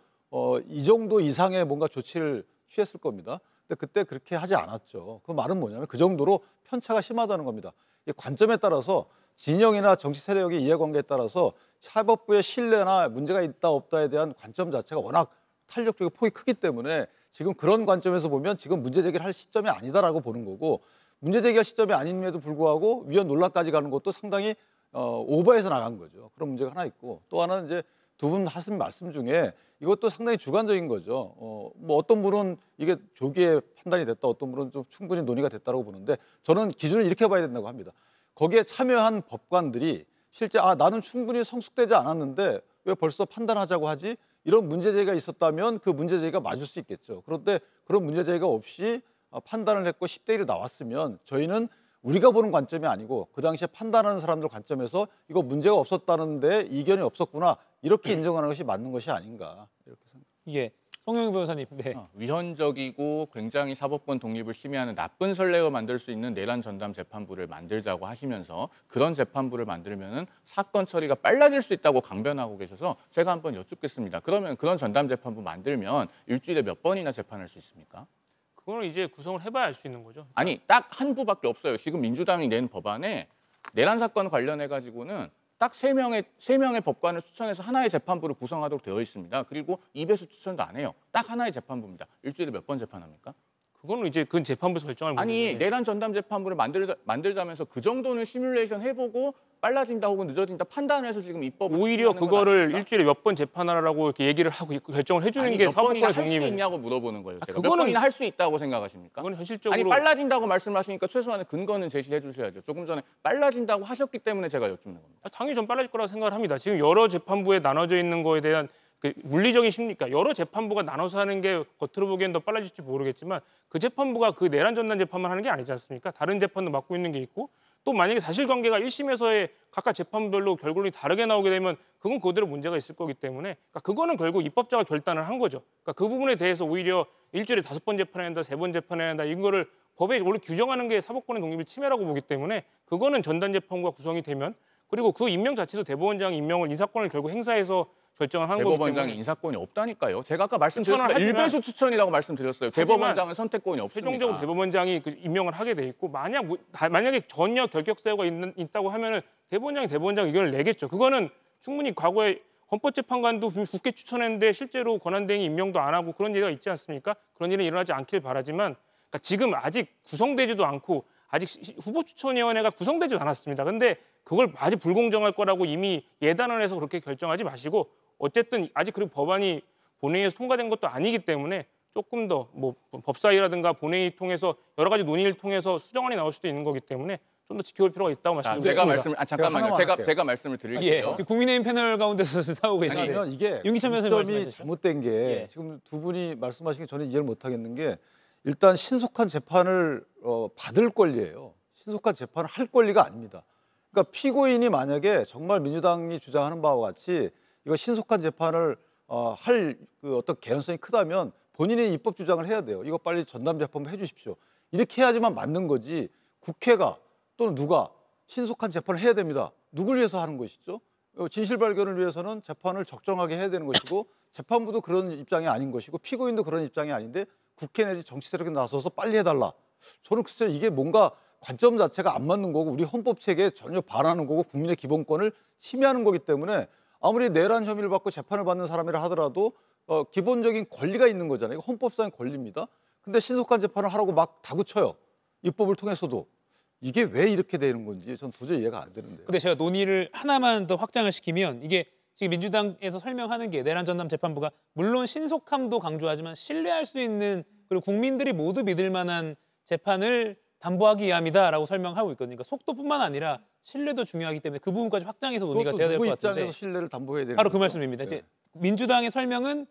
이 정도 이상의 뭔가 조치를 취했을 겁니다. 근데 그때 그렇게 하지 않았죠. 그 말은 뭐냐면 그 정도로 편차가 심하다는 겁니다. 이 관점에 따라서 진영이나 정치 세력의 이해관계에 따라서 사법부의 신뢰나 문제가 있다 없다에 대한 관점 자체가 워낙 탄력적이고 폭이 크기 때문에 지금 그런 관점에서 보면 지금 문제 제기를 할 시점이 아니다라고 보는 거고 문제 제기할 시점이 아님에도 불구하고 위헌 논란까지 가는 것도 상당히 오버해서 나간 거죠. 그런 문제가 하나 있고 또 하나는 이제 두 분 하신 말씀 중에 이것도 상당히 주관적인 거죠. 뭐 어떤 분은 이게 조기에 판단이 됐다, 어떤 분은 좀 충분히 논의가 됐다고 보는데 저는 기준을 이렇게 봐야 된다고 합니다. 거기에 참여한 법관들이 실제 나는 충분히 성숙되지 않았는데 왜 벌써 판단하자고 하지? 이런 문제 제기가 있었다면 그 문제 제기가 맞을 수 있겠죠. 그런데 그런 문제 제기가 없이 판단을 했고 10대 1이 나왔으면 저희는 우리가 보는 관점이 아니고 그 당시에 판단하는 사람들 관점에서 이거 문제가 없었다는데 이견이 없었구나 이렇게 인정하는 것이 맞는 것이 아닌가 이렇게 생각합니다. 예, 송영길 변호사님. 네. 위헌적이고 굉장히 사법권 독립을 침해하는 나쁜 선례가 만들 수 있는 내란 전담 재판부를 만들자고 하시면서 그런 재판부를 만들면은 사건 처리가 빨라질 수 있다고 강변하고 계셔서 제가 한번 여쭙겠습니다. 그러면 그런 전담 재판부 만들면 일주일에 몇 번이나 재판할 수 있습니까? 그거는 이제 구성을 해봐야 알 수 있는 거죠. 아니 딱 한 부밖에 없어요. 지금 민주당이 낸 법안에 내란 사건 관련해 가지고는 딱 세 명의 법관을 추천해서 하나의 재판부를 구성하도록 되어 있습니다. 그리고 2배수 추천도 안 해요. 딱 하나의 재판부입니다. 일주일에 몇 번 재판합니까? 그거는 이제 그 재판부에서 결정할 문제인데. 아니 내란 전담 재판부를 만들자면서 그 정도는 시뮬레이션 해보고 빨라진다 혹은 늦어진다 판단해서 지금 입법을 오히려 그거를 일주일에 몇 번 재판하라고 이렇게 얘기를 하고 결정을 해주는 게 사법권의 할수 독립. 있냐고 물어보는 거예요. 제가. 그거는 몇 번이나 할 수 있다고 생각하십니까? 그건 현실적으로 아니 빨라진다고 말씀하시니까 최소한의 근거는 제시해 주셔야죠. 조금 전에 빨라진다고 하셨기 때문에 제가 여쭙는 겁니다. 당연히 좀 빨라질 거라고 생각을 합니다. 지금 여러 재판부에 나눠져 있는 거에 대한 그 물리적인 심리니까 여러 재판부가 나눠서 하는 게 겉으로 보기엔 더 빨라질지 모르겠지만 그 재판부가 그 내란 전담 재판만 하는 게 아니지 않습니까? 다른 재판도 맡고 있는 게 있고 또 만약에 사실관계가 1심에서의 각각 재판별로 결론이 다르게 나오게 되면 그건 그대로 문제가 있을 거기 때문에 그러니까 그거는 결국 입법자가 결단을 한 거죠. 그러니까 그 부분에 대해서 오히려 일주일에 5번 재판해야 한다, 3번 재판해야 한다 이거를 법에 원래 규정하는 게 사법권의 독립을 침해라고 보기 때문에 그거는 전담 재판부가 구성이 되면 그리고 그 임명 자체도 대법원장 임명을 인사권을 결국 행사해서 결정을 한 거기 때문에 대법원장이 인사권이 없다니까요. 제가 아까 말씀드렸습니다. 1배수 추천이라고 말씀드렸어요. 대법원장은 선택권이 없습니다. 최종적으로 대법원장이 그 임명을 하게 돼 있고 만약에 전혀 결격 사유가 있다고 하면은 대법원장 의견을 내겠죠. 그거는 충분히 과거에 헌법재판관도 국회 추천했는데 실제로 권한대행이 임명도 안 하고 그런 일이 있지 않습니까? 그런 일은 일어나지 않길 바라지만 그러니까 지금 아직 구성되지도 않고 아직 후보추천위원회가 구성되지도 않았습니다. 근데 그걸 아주 불공정할 거라고 이미 예단을 해서 그렇게 결정하지 마시고 어쨌든 아직 그리고 법안이 본회의에서 통과된 것도 아니기 때문에 조금 더 뭐 법사위라든가 본회의 통해서 여러 가지 논의를 통해서 수정안이 나올 수도 있는 거기 때문에 좀 더 지켜볼 필요가 있다고 말씀드립니다. 제가 말씀을 드릴게요. 예, 국민의힘 패널 가운데서 싸우고 계시는데 아니, 이게 윤기찬 변호사님 점이 잘못된 게 지금 두 분이 말씀하신 게 저는 이해를 못하겠는 게 일단 신속한 재판을 받을 권리예요. 신속한 재판을 할 권리가 아닙니다. 그러니까 피고인이 만약에 정말 민주당이 주장하는 바와 같이 이거 신속한 재판을 할 그 어떤 개연성이 크다면 본인의 입법 주장을 해야 돼요. 이거 빨리 전담 재판부 해주십시오. 이렇게 해야지만 맞는 거지. 국회가 또는 누가 신속한 재판을 해야 됩니다. 누굴 위해서 하는 것이죠? 진실 발견을 위해서는 재판을 적정하게 해야 되는 것이고 재판부도 그런 입장이 아닌 것이고 피고인도 그런 입장이 아닌데 국회 내지 정치 세력이 나서서 빨리 해달라. 저는 글쎄 이게 뭔가 관점 자체가 안 맞는 거고 우리 헌법 체계에 전혀 반하는 거고 국민의 기본권을 침해하는 거기 때문에 아무리 내란 혐의를 받고 재판을 받는 사람이라 하더라도 기본적인 권리가 있는 거잖아요. 이거 헌법상의 권리입니다. 근데 신속한 재판을 하라고 막 다구쳐요. 입법을 통해서도. 이게 왜 이렇게 되는 건지 전 도저히 이해가 안 되는데요. 근데 제가 논의를 하나만 더 확장을 시키면 이게 지금 민주당에서 설명하는 게 내란 전담 재판부가 물론 신속함도 강조하지만 신뢰할 수 있는 그리고 국민들이 모두 믿을 만한 재판을 담보하기 위함이다라고 설명하고 있거든요. 그러니까 속도뿐만 아니라 신뢰도 중요하기 때문에 그 부분까지 확장해서 논의가 돼야 될 것 같은데. 누구 입장에서 신뢰를 담보해야 되는 바로 거죠? 그 말씀입니다. 이제 민주당의 설명은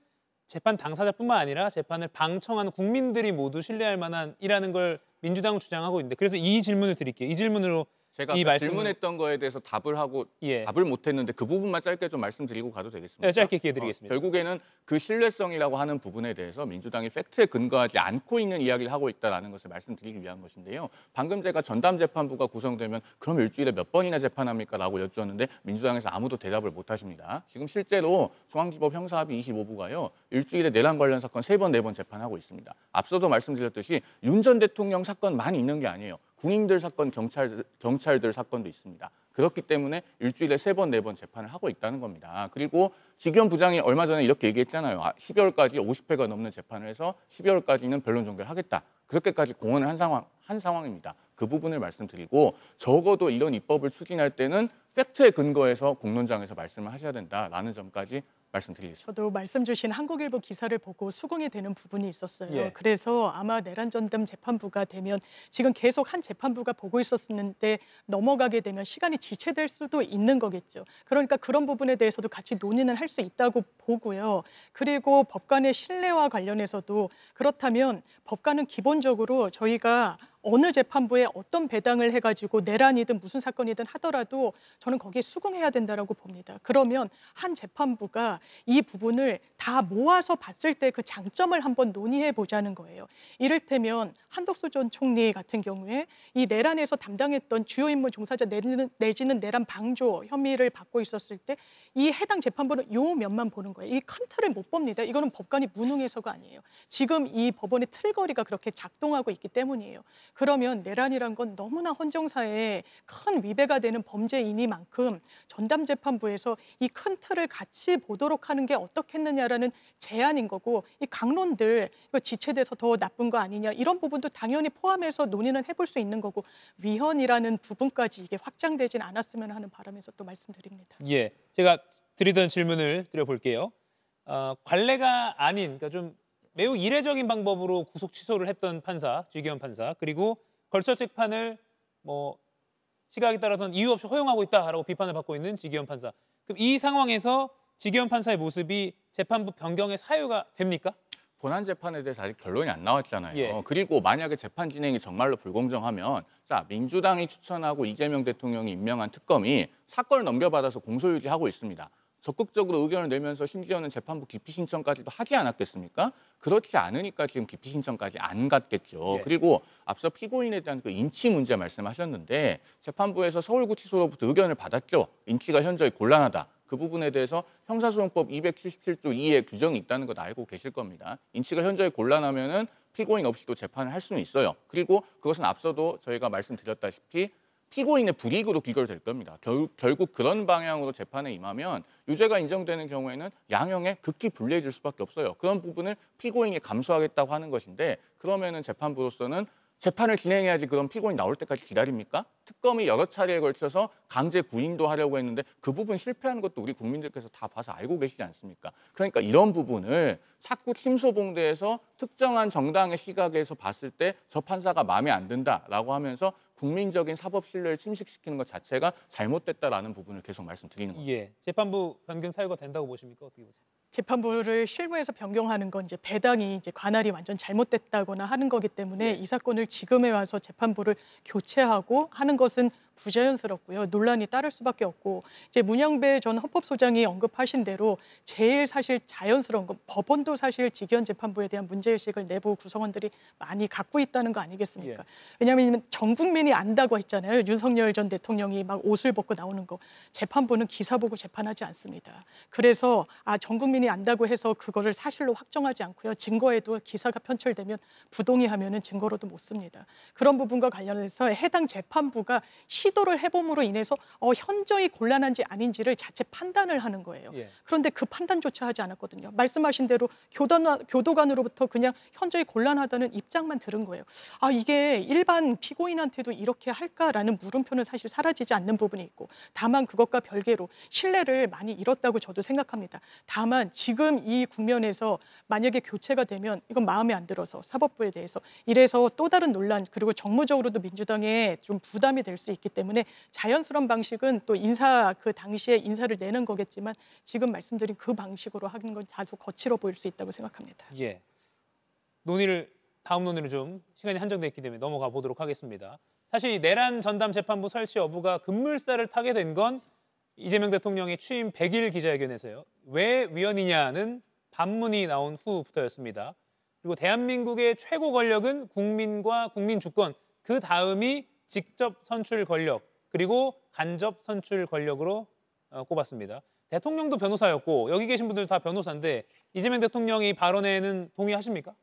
재판 당사자뿐만 아니라 재판을 방청하는 국민들이 모두 신뢰할 만한이라는 걸 민주당은 주장하고 있는데 그래서 이 질문을 드릴게요. 이 질문으로 제가 이 말씀을 질문했던 거에 대해서 답을 하고 답을 못했는데 그 부분만 짧게 좀 말씀드리고 가도 되겠습니까? 네, 짧게 기회 드리겠습니다. 결국에는 그 신뢰성이라고 하는 부분에 대해서 민주당이 팩트에 근거하지 않고 있는 이야기를 하고 있다는 것을 말씀드리기 위한 것인데요. 방금 제가 전담재판부가 구성되면 그럼 일주일에 몇 번이나 재판합니까? 라고 여쭈었는데 민주당에서 아무도 대답을 못하십니다. 지금 실제로 중앙지법 형사합의 25부가요. 일주일에 내란 관련 사건 3번, 4번 재판하고 있습니다. 앞서도 말씀드렸듯이 윤 전 대통령 사건만 있는 게 아니에요. 군인들 사건, 경찰들 사건도 있습니다. 그렇기 때문에 일주일에 3번, 4번 재판을 하고 있다는 겁니다. 그리고 지기현 부장이 얼마 전에 이렇게 얘기했잖아요. 12월까지 50회가 넘는 재판을 해서 12월까지는 변론 종결을 하겠다. 그렇게까지 공언을 한 상황입니다. 그 부분을 말씀드리고 적어도 이런 입법을 추진할 때는 팩트에 근거해서 공론장에서 말씀을 하셔야 된다라는 점까지 말씀드리겠습니다. 저도 말씀 주신 한국일보 기사를 보고 수긍이 되는 부분이 있었어요. 예. 그래서 아마 내란 전담 재판부가 되면 지금 계속 한 재판부가 보고 있었는데 넘어가게 되면 시간이 지체될 수도 있는 거겠죠. 그러니까 그런 부분에 대해서도 같이 논의는 할 수 있다고 보고요. 그리고 법관의 신뢰와 관련해서도 그렇다면 법관은 기본적으로 저희가 어느 재판부에 어떤 배당을 해가지고 내란이든 무슨 사건이든 하더라도 저는 거기에 수긍해야 된다라고 봅니다. 그러면 한 재판부가 이 부분을 다 모아서 봤을 때 그 장점을 한번 논의해 보자는 거예요. 이를테면 한덕수 전 총리 같은 경우에 이 내란에서 담당했던 주요 임무 종사자 내지는 내란 방조 혐의를 받고 있었을 때 이 해당 재판부는 요 면만 보는 거예요. 이 큰 틀을 못 봅니다. 이거는 법관이 무능해서가 아니에요. 지금 이 법원의 틀거리가 그렇게 작동하고 있기 때문이에요. 그러면 내란이란 건 너무나 헌정사에 큰 위배가 되는 범죄이니만큼 전담재판부에서 이 큰 틀을 같이 보도록 하는 게 어떻겠느냐라는 제안인 거고 이 강론들 이거 지체돼서 더 나쁜 거 아니냐 이런 부분도 당연히 포함해서 논의는 해볼 수 있는 거고 위헌이라는 부분까지 이게 확장되진 않았으면 하는 바람에서 또 말씀드립니다. 예, 제가 드리던 질문을 드려볼게요. 관례가 아닌 그러니까 좀 매우 이례적인 방법으로 구속 취소를 했던 판사, 지기현 판사, 그리고 걸쳐 재판을 뭐 시각에 따라서는 이유 없이 허용하고 있다라고 비판을 받고 있는 지기현 판사. 그럼 이 상황에서 지기현 판사의 모습이 재판부 변경의 사유가 됩니까? 본안 재판에 대해서 아직 결론이 안 나왔잖아요. 예. 그리고 만약에 재판 진행이 정말로 불공정하면 자 민주당이 추천하고 이재명 대통령이 임명한 특검이 사건을 넘겨받아서 공소유지하고 있습니다. 적극적으로 의견을 내면서 심지어는 재판부 기피 신청까지도 하지 않았겠습니까? 그렇지 않으니까 지금 기피 신청까지 안 갔겠죠. 예. 그리고 앞서 피고인에 대한 그 인치 문제 말씀하셨는데 재판부에서 서울구치소로부터 의견을 받았죠. 인치가 현저히 곤란하다. 그 부분에 대해서 형사소송법 277조 2에 규정이 있다는 것 알고 계실 겁니다. 인치가 현저히 곤란하면은 피고인 없이도 재판을 할 수는 있어요. 그리고 그것은 앞서도 저희가 말씀드렸다시피 피고인의 불이익으로 귀결될 겁니다. 결국 그런 방향으로 재판에 임하면 유죄가 인정되는 경우에는 양형에 극히 불리해질 수밖에 없어요. 그런 부분을 피고인이 감수하겠다고 하는 것인데 그러면은 재판부로서는 재판을 진행해야지 그럼 피고인 나올 때까지 기다립니까? 특검이 여러 차례에 걸쳐서 강제 구인도 하려고 했는데 그 부분 실패하는 것도 우리 국민들께서 다 봐서 알고 계시지 않습니까? 그러니까 이런 부분을 자꾸 침소봉대에서 특정한 정당의 시각에서 봤을 때 저 판사가 마음에 안 든다라고 하면서 국민적인 사법 신뢰를 침식시키는 것 자체가 잘못됐다라는 부분을 계속 말씀드리는 겁니다. 예, 재판부 변경 사유가 된다고 보십니까? 어떻게 보세요? 재판부를 실무에서 변경하는 건 이제 배당이 이제 관할이 완전 잘못됐다거나 하는 거기 때문에 이 사건을 지금에 와서 재판부를 교체하고 하는 것은 부자연스럽고요. 논란이 따를 수밖에 없고 이제 문양배 전 헌법소장이 언급하신 대로 제일 사실 자연스러운 건 법원도 사실 직위원 재판부에 대한 문제의식을 내부 구성원들이 많이 갖고 있다는 거 아니겠습니까? 왜냐하면 전 국민이 안다고 했잖아요. 윤석열 전 대통령이 막 옷을 벗고 나오는 거. 재판부는 기사 보고 재판하지 않습니다. 그래서 전 국민이 안다고 해서 그거를 사실로 확정하지 않고요. 증거에도 기사가 편철되면 부동의하면은 증거로도 못 씁니다. 그런 부분과 관련해서 해당 재판부가 시도를 해봄으로 인해서 현저히 곤란한지 아닌지를 자체 판단을 하는 거예요. 그런데 그 판단조차 하지 않았거든요. 말씀하신 대로 교도관으로부터 그냥 현저히 곤란하다는 입장만 들은 거예요. 이게 일반 피고인한테도 이렇게 할까라는 물음표는 사실 사라지지 않는 부분이 있고 다만 그것과 별개로 신뢰를 많이 잃었다고 저도 생각합니다. 다만 지금 이 국면에서 만약에 교체가 되면 이건 마음에 안 들어서 사법부에 대해서 이래서 또 다른 논란 그리고 정무적으로도 민주당에 좀 부담이 될 수 있기 때문에 자연스러운 방식은 또 인사 그 당시에 인사를 내는 거겠지만 지금 말씀드린 그 방식으로 하는 건 다소 거칠어 보일 수 있다고 생각합니다. 다음 논의를 좀 시간이 한정돼 있기 때문에 넘어가 보도록 하겠습니다. 사실 이 내란 전담 재판부 설치 여부가 급물살을 타게 된 건 이재명 대통령의 취임 100일 기자회견에서요. 왜 위헌이냐는 반문이 나온 후부터였습니다. 그리고 대한민국의 최고 권력은 국민과 국민 주권, 그 다음이 직접 선출 권력, 그리고 간접 선출 권력으로 꼽았습니다. 대통령도 변호사였고 여기 계신 분들 다 변호사인데 이재명 대통령이 발언에는 동의하십니까?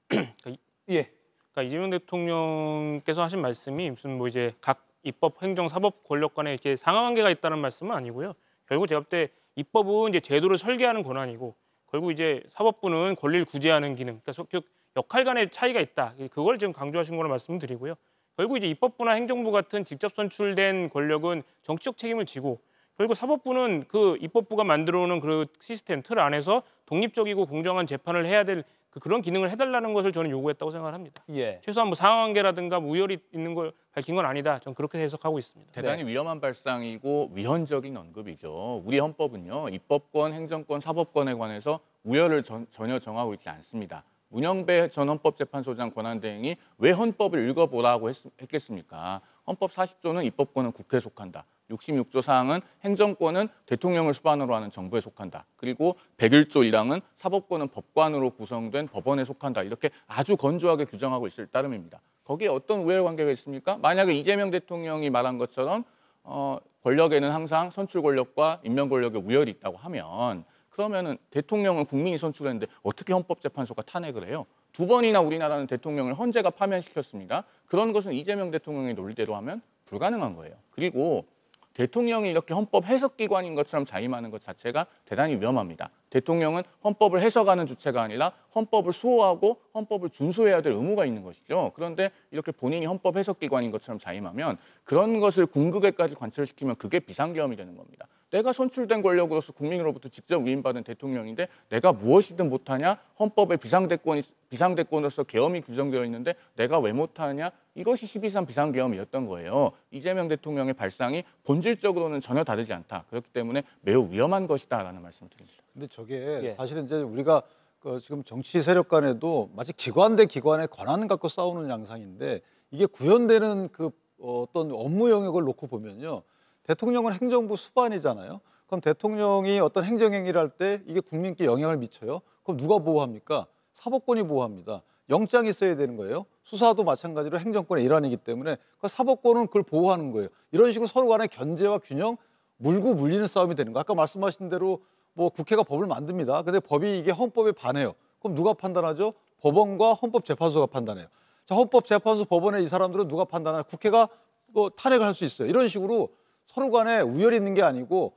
그러니까 이재명 대통령께서 하신 말씀이 무슨 뭐 이제 각 입법, 행정, 사법 권력 간에 이렇게 상하관계가 있다는 말씀은 아니고요. 결국 제가 볼 때 입법은 이제 제도를 설계하는 권한이고 결국 이제 사법부는 권리를 구제하는 기능, 그러니까 역할 간의 차이가 있다. 그걸 지금 강조하신 거로 말씀드리고요. 결국 이제 입법부나 행정부 같은 직접 선출된 권력은 정치적 책임을 지고 결국 사법부는 그 입법부가 만들어오는 그 시스템 틀 안에서 독립적이고 공정한 재판을 해야 될 그런 기능을 해달라는 것을 저는 요구했다고 생각을 합니다. 최소한 뭐 상하관계라든가 우열이 있는 걸 밝힌 건 아니다. 저는 그렇게 해석하고 있습니다. 대단히 위험한 발상이고 위헌적인 언급이죠. 우리 헌법은요. 입법권, 행정권, 사법권에 관해서 우열을 전혀 정하고 있지 않습니다. 문영배 전 헌법재판소장 권한대행이 왜 헌법을 읽어보라고 했겠습니까? 헌법 40조는 입법권은 국회에 속한다. 66조 사항은 행정권은 대통령을 수반으로 하는 정부에 속한다. 그리고 101조 1항은 사법권은 법관으로 구성된 법원에 속한다. 이렇게 아주 건조하게 규정하고 있을 따름입니다. 거기에 어떤 우열관계가 있습니까? 만약에 이재명 대통령이 말한 것처럼 권력에는 항상 선출 권력과 임명 권력의 우열이 있다고 하면 그러면은 대통령은 국민이 선출했는데 어떻게 헌법재판소가 탄핵을 해요? 2번이나 우리나라는 대통령을 헌재가 파면시켰습니다. 그런 것은 이재명 대통령의 논리대로 하면 불가능한 거예요. 그리고 대통령이 이렇게 헌법 해석기관인 것처럼 자임하는 것 자체가 대단히 위험합니다. 대통령은 헌법을 해석하는 주체가 아니라 헌법을 수호하고 헌법을 준수해야 될 의무가 있는 것이죠. 그런데 이렇게 본인이 헌법 해석기관인 것처럼 자임하면 그런 것을 궁극에까지 관철시키면 그게 비상계엄이 되는 겁니다. 내가 선출된 권력으로서 국민으로부터 직접 위임받은 대통령인데 내가 무엇이든 못하냐? 헌법에 비상대권으로서 계엄이 규정되어 있는데 내가 왜 못하냐? 이것이 12.3 비상계엄이었던 거예요. 이재명 대통령의 발상이 본질적으로는 전혀 다르지 않다. 그렇기 때문에 매우 위험한 것이다라는 말씀을 드립니다. 근데 저게 사실은 이제 우리가 지금 정치 세력 간에도 마치 기관 대 기관의 권한을 갖고 싸우는 양상인데 이게 구현되는 그 어떤 업무 영역을 놓고 보면요. 대통령은 행정부 수반이잖아요. 그럼 대통령이 어떤 행정행위를 할 때 이게 국민께 영향을 미쳐요. 그럼 누가 보호합니까? 사법권이 보호합니다. 영장이 있어야 되는 거예요. 수사도 마찬가지로 행정권의 일환이기 때문에 그 사법권은 그걸 보호하는 거예요. 이런 식으로 서로 간의 견제와 균형, 물고 물리는 싸움이 되는 거예요. 아까 말씀하신 대로 뭐 국회가 법을 만듭니다. 근데 법이 이게 헌법에 반해요. 그럼 누가 판단하죠? 법원과 헌법재판소가 판단해요. 자, 헌법재판소 법원에 이 사람들은 누가 판단하냐? 국회가 뭐 탄핵을 할 수 있어요. 이런 식으로 서로 간에 우열이 있는 게 아니고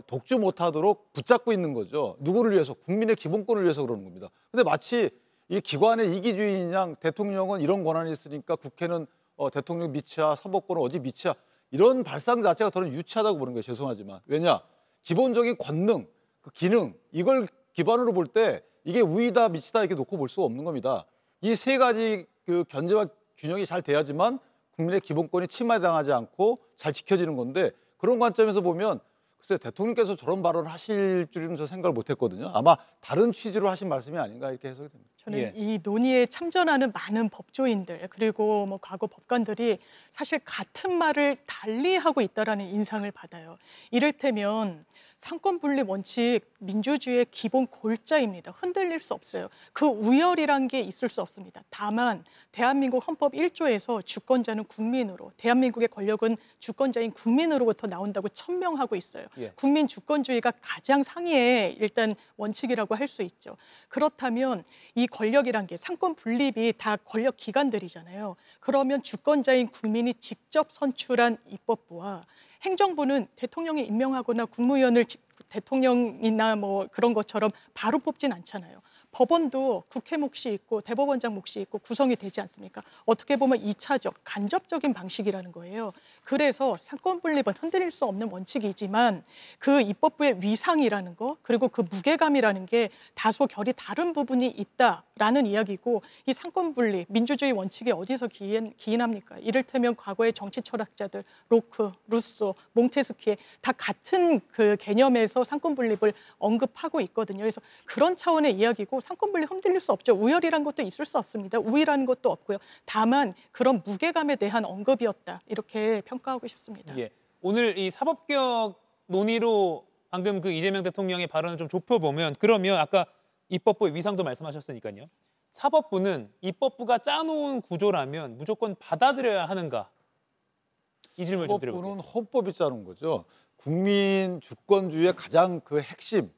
독주 못하도록 붙잡고 있는 거죠. 누구를 위해서? 국민의 기본권을 위해서 그러는 겁니다. 근데 마치 이 기관의 이기주의인 양 대통령은 이런 권한이 있으니까 국회는 대통령 밑이야, 사법권은 어디 밑이야. 이런 발상 자체가 저는 유치하다고 보는 거예요. 죄송하지만. 왜냐? 기본적인 권능, 그 기능, 이걸 기반으로 볼 때 이게 우위다 밑이다 이렇게 놓고 볼 수가 없는 겁니다. 이 세 가지 그 견제와 균형이 잘 돼야지만 국민의 기본권이 침해당하지 않고 잘 지켜지는 건데 그런 관점에서 보면 글쎄 대통령께서 저런 발언을 하실 줄은 저 생각을 못했거든요. 아마 다른 취지로 하신 말씀이 아닌가 이렇게 해석이 됩니다. 저는 이 논의에 참전하는 많은 법조인들 그리고 뭐 과거 법관들이 사실 같은 말을 달리 하고 있다라는 인상을 받아요. 이를테면 상권분립 원칙 민주주의의 기본 골자입니다. 흔들릴 수 없어요. 그 우열이란 게 있을 수 없습니다. 다만 대한민국 헌법 1조에서 주권자는 국민으로, 대한민국의 권력은 주권자인 국민으로부터 나온다고 천명하고 있어요. 국민 주권주의가 가장 상위의 일단 원칙이라고 할 수 있죠. 그렇다면 이 권력이란 게 상권 분립이 다 권력 기관들이잖아요. 그러면 주권자인 국민이 직접 선출한 입법부와 행정부는 대통령이 임명하거나 국무위원을 대통령이나 뭐 그런 것처럼 바로 뽑진 않잖아요. 법원도 국회 몫이 있고 대법원장 몫이 있고 구성이 되지 않습니까? 어떻게 보면 2차적, 간접적인 방식이라는 거예요. 그래서 상권 분립은 흔들릴 수 없는 원칙이지만 그 입법부의 위상이라는 거 그리고 그 무게감이라는 게 다소 결이 다른 부분이 있다라는 이야기고 이 상권 분립, 민주주의 원칙이 어디서 기인합니까? 이를테면 과거의 정치 철학자들 로크, 루소, 몽테스키에 다 같은 그 개념에서 상권 분립을 언급하고 있거든요. 그래서 그런 차원의 이야기고 상권 분립 흔들릴 수 없죠. 우열이라는 것도 있을 수 없습니다. 우위라는 것도 없고요. 다만 그런 무게감에 대한 언급이었다. 이렇게 평가하고 싶습니다. 오늘 이 사법개혁 논의로 방금 그 이재명 대통령의 발언을 좀 좁혀보면 그러면 아까 입법부의 위상도 말씀하셨으니까요. 사법부는 입법부가 짜놓은 구조라면 무조건 받아들여야 하는가? 이 질문을 좀 드려볼게요. 헌법부는 헌법이 짜는 거죠. 국민 주권주의의 가장 그 핵심,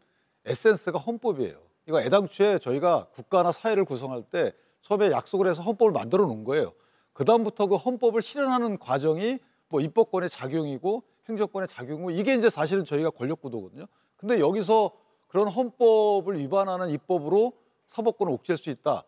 에센스가 헌법이에요. 이거 애당초에 저희가 국가나 사회를 구성할 때 처음에 약속을 해서 헌법을 만들어 놓은 거예요. 그다음부터 그 헌법을 실현하는 과정이 뭐 입법권의 작용이고 행정권의 작용이고 이게 이제 사실은 저희가 권력구도거든요. 근데 여기서 그런 헌법을 위반하는 입법으로 사법권을 옥죄할 수 있다.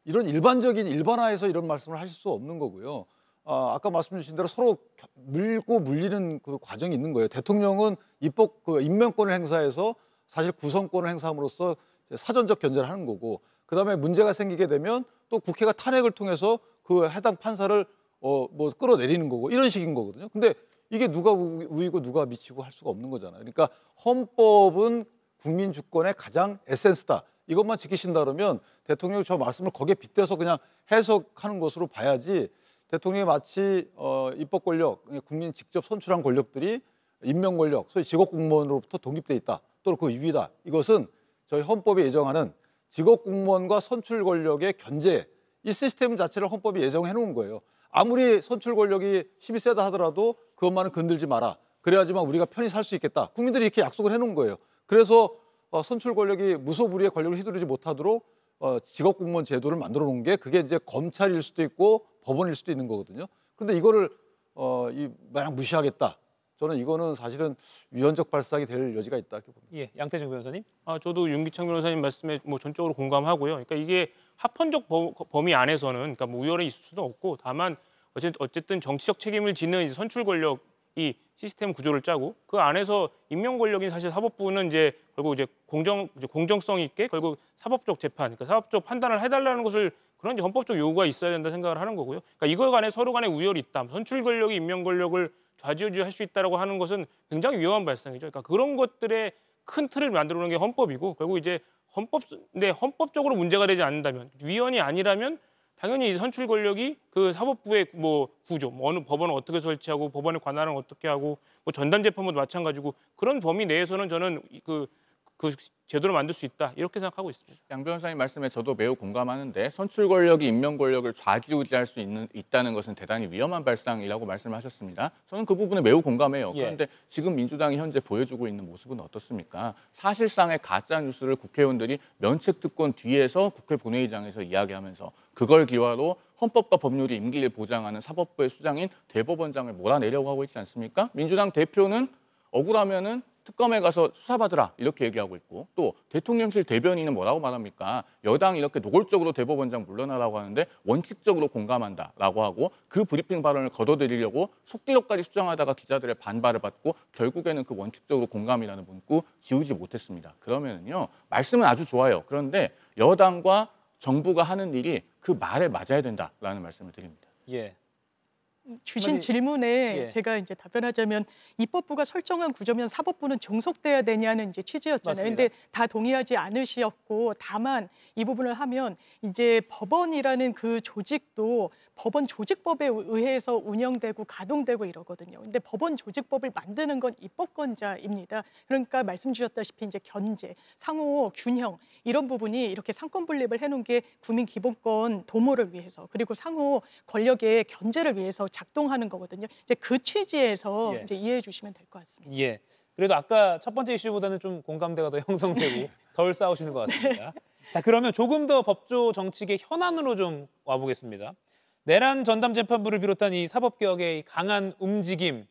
이런 일반적인 일반화해서 이런 말씀을 하실 수 없는 거고요. 아까 말씀 주신 대로 서로 물고 물리는 그 과정이 있는 거예요. 대통령은 입법 그 임명권을 행사해서 사실 구성권을 행사함으로써 사전적 견제를 하는 거고 그다음에 문제가 생기게 되면 또 국회가 탄핵을 통해서 그 해당 판사를 뭐 끌어내리는 거고 이런 식인 거거든요. 근데 이게 누가 우위고 누가 미치고 할 수가 없는 거잖아요. 그러니까 헌법은 국민 주권의 가장 에센스다. 이것만 지키신다 그러면 대통령이 저 말씀을 거기에 빗대서 그냥 해석하는 것으로 봐야지 대통령이 마치 입법 권력, 국민 직접 선출한 권력들이 임명 권력, 소위 직업 공무원으로부터 독립돼 있다. 또는 그 위다. 이것은 저희 헌법이 예정하는 직업 공무원과 선출 권력의 견제, 이 시스템 자체를 헌법이 예정해 놓은 거예요. 아무리 선출 권력이 힘이 세다 하더라도 그것만은 건들지 마라. 그래야지만 우리가 편히 살 수 있겠다. 국민들이 이렇게 약속을 해놓은 거예요. 그래서 선출 권력이 무소불위의 권력을 휘두르지 못하도록 직업 공무원 제도를 만들어 놓은 게 그게 이제 검찰일 수도 있고 법원일 수도 있는 거거든요. 그런데 이거를 마냥 무시하겠다. 저는 이거는 사실은 위헌적 발상이 될 여지가 있다 이렇게 봅니다. 양태중 변호사님. 저도 윤기창 변호사님 말씀에 뭐 전적으로 공감하고요. 그러니까 이게 합헌적 범위 안에서는 그러니까 뭐 우열이 있을 수도 없고 다만 어쨌든 정치적 책임을 지는 이제 선출 권력이 시스템 구조를 짜고 그 안에서 임명 권력인 사실 사법부는 이제 결국 이제 공정성 있게 결국 사법적 재판, 그러니까 사법적 판단을 해달라는 것을 그런 이제 헌법적 요구가 있어야 된다 생각을 하는 거고요. 그러니까 이걸 간에 서로 간에 우열이 있다. 선출 권력이 임명 권력을 좌지우지할 수 있다라고 하는 것은 굉장히 위험한 발상이죠. 그러니까 그런 것들의 큰 틀을 만들어 놓은 게 헌법이고 결국 이제 헌법적으로 문제가 되지 않는다면 위헌이 아니라면 당연히 이 선출 권력이 그 사법부의 뭐 구조, 뭐 어느 법원을 어떻게 설치하고 법원의 관할은 어떻게 하고 뭐 전담 재판부도 마찬가지고 그런 범위 내에서는 저는 그 제도를 만들 수 있다 이렇게 생각하고 있습니다. 양 변호사님 말씀에 저도 매우 공감하는데 선출 권력이 임명 권력을 좌지우지할 수 있다는 것은 대단히 위험한 발상이라고 말씀하셨습니다. 저는 그 부분에 매우 공감해요. 그런데 지금 민주당이 현재 보여주고 있는 모습은 어떻습니까? 사실상의 가짜 뉴스를 국회의원들이 면책특권 뒤에서 국회 본회의장에서 이야기하면서 그걸 기화로 헌법과 법률이 임기를 보장하는 사법부의 수장인 대법원장을 몰아내려고 하고 있지 않습니까? 민주당 대표는 억울하면은 특검에 가서 수사받으라 이렇게 얘기하고 있고 또 대통령실 대변인은 뭐라고 말합니까? 여당이 이렇게 노골적으로 대법원장 물러나라고 하는데 원칙적으로 공감한다라고 하고 그 브리핑 발언을 거둬들이려고 속기록까지 수정하다가 기자들의 반발을 받고 결국에는 그 원칙적으로 공감이라는 문구 지우지 못했습니다. 그러면요 말씀은 아주 좋아요. 그런데 여당과 정부가 하는 일이 그 말에 맞아야 된다라는 말씀을 드립니다. 주신 질문에 예. 제가 이제 답변하자면 입법부가 설정한 구조면 사법부는 종속돼야 되냐는 이제 취지였잖아요. 맞습니다. 근데 다 동의하지 않으셨고 다만 이 부분을 하면 이제 법원이라는 그 조직도 법원 조직법에 의해서 운영되고 가동되고 이러거든요. 근데 법원 조직법을 만드는 건 입법권자입니다. 그러니까 말씀 주셨다시피 이제 견제, 상호 균형 이런 부분이 이렇게 상권 분립을 해놓은 게 국민 기본권 도모를 위해서 그리고 상호 권력의 견제를 위해서 작동하는 거거든요. 이제 그 취지에서 예. 이제 이해해 주시면 될 것 같습니다. 예. 그래도 아까 첫 번째 이슈보다는 좀 공감대가 더 형성되고 덜 싸우시는 것 같습니다. 자, 그러면 조금 더 법조 정치계 현안으로 좀 와보겠습니다. 내란 전담 재판부를 비롯한 이 사법개혁의 강한 움직임,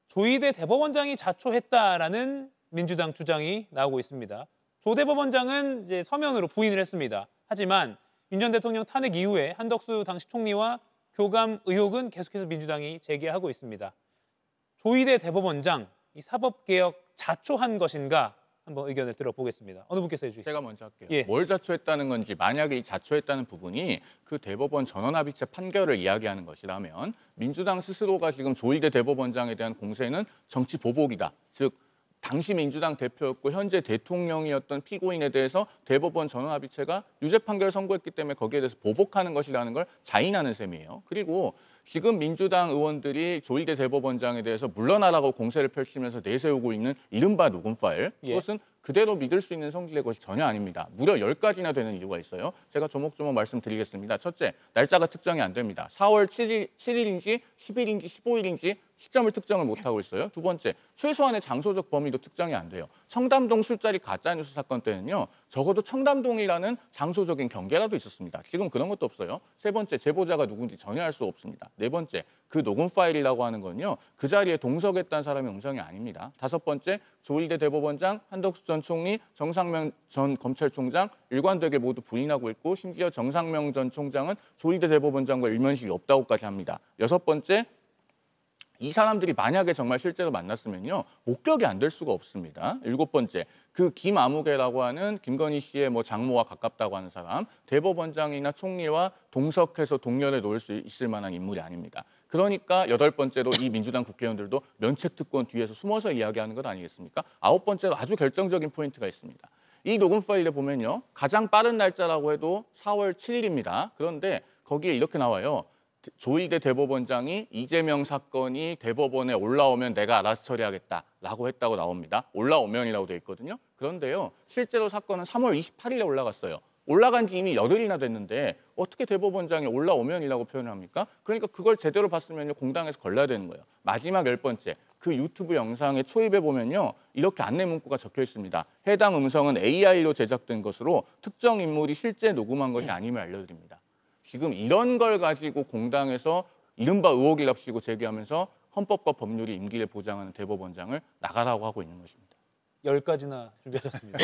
조희대 대법원장이 자초했다라는 민주당 주장이 나오고 있습니다. 조 대법원장은 이제 서면으로 부인을 했습니다. 하지만 윤 전 대통령 탄핵 이후에 한덕수 당시 총리와 교감 의혹은 계속해서 민주당이 제기하고 있습니다. 조희대 대법원장, 이 사법개혁 자초한 것인가? 한번 의견을 들어보겠습니다. 어느 분께서 해주시죠? 제가 먼저 할게요. 예. 뭘 자초했다는 건지 만약에 이 자초했다는 부분이 그 대법원 전원합의체 판결을 이야기하는 것이라면 민주당 스스로가 지금 조희대 대법원장에 대한 공세는 정치 보복이다. 즉 당시 민주당 대표였고 현재 대통령이었던 피고인에 대해서 대법원 전원합의체가 유죄 판결을 선고했기 때문에 거기에 대해서 보복하는 것이라는 걸 자인하는 셈이에요. 그리고 지금 민주당 의원들이 조희대 대법원장에 대해서 물러나라고 공세를 펼치면서 내세우고 있는 이른바 녹음 파일, 그것은 그대로 믿을 수 있는 성질의 것이 전혀 아닙니다. 무려 10가지나 되는 이유가 있어요. 제가 조목조목 말씀드리겠습니다. 첫째, 날짜가 특정이 안 됩니다. 4월 7일인지 10일인지 15일인지 시점을 특정을 못하고 있어요. 두 번째, 최소한의 장소적 범위도 특정이 안 돼요. 청담동 술자리 가짜뉴스 사건 때는요. 적어도 청담동이라는 장소적인 경계라도 있었습니다. 지금 그런 것도 없어요. 세 번째, 제보자가 누군지 전혀 알 수 없습니다. 네 번째, 그 녹음 파일이라고 하는 건요. 그 자리에 동석했다는 사람의 음성이 아닙니다. 다섯 번째, 조희대 대법원장, 한덕수 전 총리, 정상명 전 검찰총장 일관되게 모두 부인하고 있고 심지어 정상명 전 총장은 조희대 대법원장과 일면식이 없다고까지 합니다. 여섯 번째, 이 사람들이 만약에 정말 실제로 만났으면요. 목격이 안 될 수가 없습니다. 일곱 번째, 그 김아무개라고 하는 김건희 씨의 뭐 장모와 가깝다고 하는 사람, 대법원장이나 총리와 동석해서 동렬에 놓을 수 있을 만한 인물이 아닙니다. 그러니까 여덟 번째로 이 민주당 국회의원들도 면책특권 뒤에서 숨어서 이야기하는 것 아니겠습니까? 아홉 번째로 아주 결정적인 포인트가 있습니다. 이 녹음 파일에 보면요. 가장 빠른 날짜라고 해도 4월 7일입니다. 그런데 거기에 이렇게 나와요. 조희대 대법원장이 이재명 사건이 대법원에 올라오면 내가 알아서 처리하겠다라고 했다고 나옵니다. 올라오면이라고 돼 있거든요. 그런데요. 실제로 사건은 3월 28일에 올라갔어요. 올라간 지 이미 열흘이나 됐는데 어떻게 대법원장이 올라오면이라고 표현을 합니까? 그러니까 그걸 제대로 봤으면요. 공당에서 걸려야 되는 거예요. 마지막 10번째, 그 유튜브 영상의 초입에 보면요. 이렇게 안내 문구가 적혀 있습니다. 해당 음성은 AI로 제작된 것으로 특정 인물이 실제 녹음한 것이 아님을 알려드립니다. 지금 이런 걸 가지고 공당에서 이른바 의혹이랍시고 제기하면서 헌법과 법률이 임기를 보장하는 대법원장을 나가라고 하고 있는 것입니다. 10가지나 준비하셨습니다.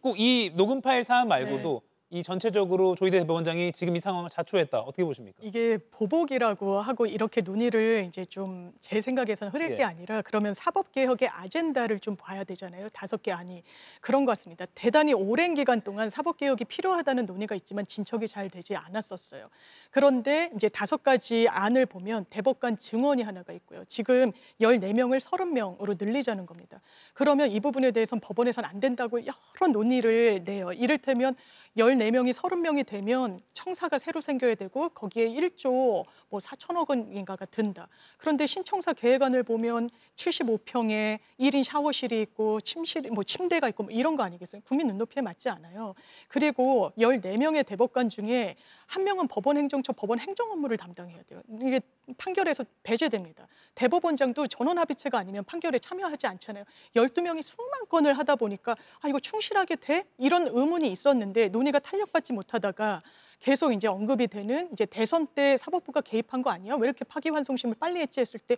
꼭 이 녹음 파일 사안 말고도 이 전체적으로 조희대 대법원장이 지금 이 상황을 자초했다. 어떻게 보십니까? 이게 보복이라고 하고 이렇게 논의를 이제 좀 제 생각에서는 흐릴 게 아니라 그러면 사법개혁의 아젠다를 좀 봐야 되잖아요. 5개 안이. 그런 것 같습니다. 대단히 오랜 기간 동안 사법개혁이 필요하다는 논의가 있지만 진척이 잘 되지 않았었어요. 그런데 이제 5가지 안을 보면 대법관 증언이 하나가 있고요. 지금 14명을 30명으로 늘리자는 겁니다. 그러면 이 부분에 대해서는 법원에서는 안 된다고 여러 논의를 내요. 이를테면 14명이 30명이 되면 청사가 새로 생겨야 되고 거기에 1조 뭐 4천억 원인가가 든다. 그런데 신청사 계획안을 보면 75평에 1인 샤워실이 있고 침대가 있고 뭐 이런 거 아니겠어요? 국민 눈높이에 맞지 않아요. 그리고 14명의 대법관 중에 1명은 법원행정처 법원 행정 업무를 담당해야 돼요. 이게 판결에서 배제됩니다. 대법원장도 전원합의체가 아니면 판결에 참여하지 않잖아요. 12명이 수만 건을 하다 보니까 이거 충실하게 돼? 이런 의문이 있었는데 논의가 탄력받지 못하다가 계속 이제 언급이 되는 이제 대선 때 사법부가 개입한 거 아니야? 왜 이렇게 파기환송심을 빨리 했지 했을 때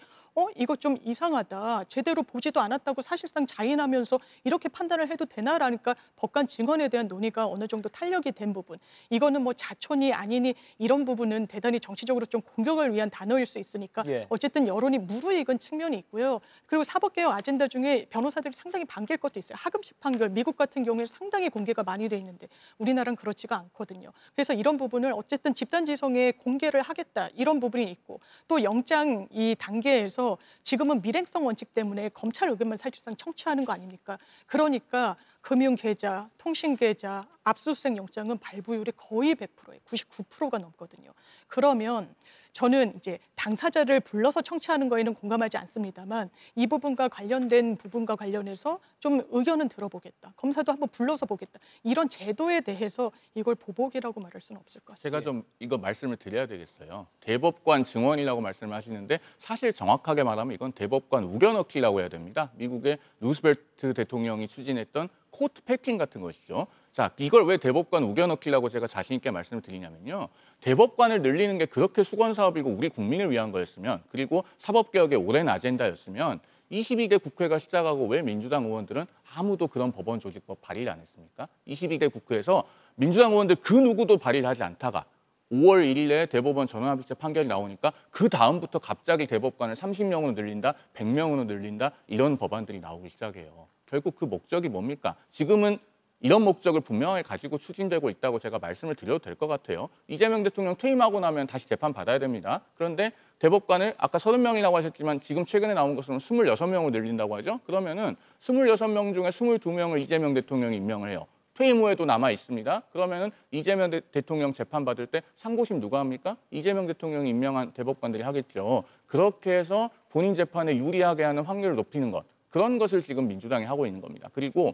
이거 좀 이상하다. 제대로 보지도 않았다고 사실상 자인하면서 이렇게 판단을 해도 되나라니까 법관 증언에 대한 논의가 어느 정도 탄력이 된 부분. 이거는 뭐 자초니 아니니 이런 부분은 대단히 정치적으로 좀 공격을 위한 단어일 수 있으니까 어쨌든 여론이 무르익은 측면이 있고요. 그리고 사법개혁 아젠다 중에 변호사들이 상당히 반길 것도 있어요. 하금식 판결, 미국 같은 경우에 상당히 공개가 많이 돼 있는데 우리나라는 그렇지가 않거든요. 그래서 이런 이런 부분을 어쨌든 집단지성에 공개를 하겠다 이런 부분이 있고 또 영장 이 단계에서 지금은 밀행성 원칙 때문에 검찰 의견만 사실상 청취하는 거 아닙니까? 그러니까 금융계좌, 통신계좌, 압수수색 영장은 발부율이 거의 100%예요. 99%가 넘거든요. 그러면 저는 이제 당사자를 불러서 청취하는 거에는 공감하지 않습니다만 이 부분과 관련된 부분과 관련해서 좀 의견은 들어보겠다. 검사도 한번 불러서 보겠다. 이런 제도에 대해서 이걸 보복이라고 말할 수는 없을 것 같습니다. 제가 좀 이거 말씀을 드려야 되겠어요. 대법관 증언이라고 말씀을 하시는데 사실 정확하게 말하면 이건 대법관 우겨넣기라고 해야 됩니다. 미국의 루스벨트 대통령이 추진했던 코트 패킹 같은 것이죠. 자, 이걸 왜 대법관 우겨넣기라고 제가 자신 있게 말씀을 드리냐면요. 대법관을 늘리는 게 그렇게 수건 사업이고 우리 국민을 위한 거였으면 그리고 사법개혁의 오랜 아젠다였으면 22대 국회가 시작하고 왜 민주당 의원들은 아무도 그런 법원 조직법 발의를 안 했습니까? 22대 국회에서 민주당 의원들 그 누구도 발의를 하지 않다가 5월 1일에 대법원 전원합의체 판결이 나오니까 그 다음부터 갑자기 대법관을 30명으로 늘린다, 100명으로 늘린다 이런 법안들이 나오기 시작해요. 결국 그 목적이 뭡니까? 지금은 이런 목적을 분명하게 가지고 추진되고 있다고 제가 말씀을 드려도 될 것 같아요. 이재명 대통령 퇴임하고 나면 다시 재판 받아야 됩니다. 그런데 대법관을 아까 30명이라고 하셨지만 지금 최근에 나온 것으로는 26명으로 늘린다고 하죠. 그러면은 26명 중에 22명을 이재명 대통령이 임명을 해요. 퇴임 후에도 남아 있습니다. 그러면은 이재명 대통령 재판 받을 때 상고심 누가 합니까? 이재명 대통령이 임명한 대법관들이 하겠죠. 그렇게 해서 본인 재판에 유리하게 하는 확률을 높이는 것. 그런 것을 지금 민주당이 하고 있는 겁니다. 그리고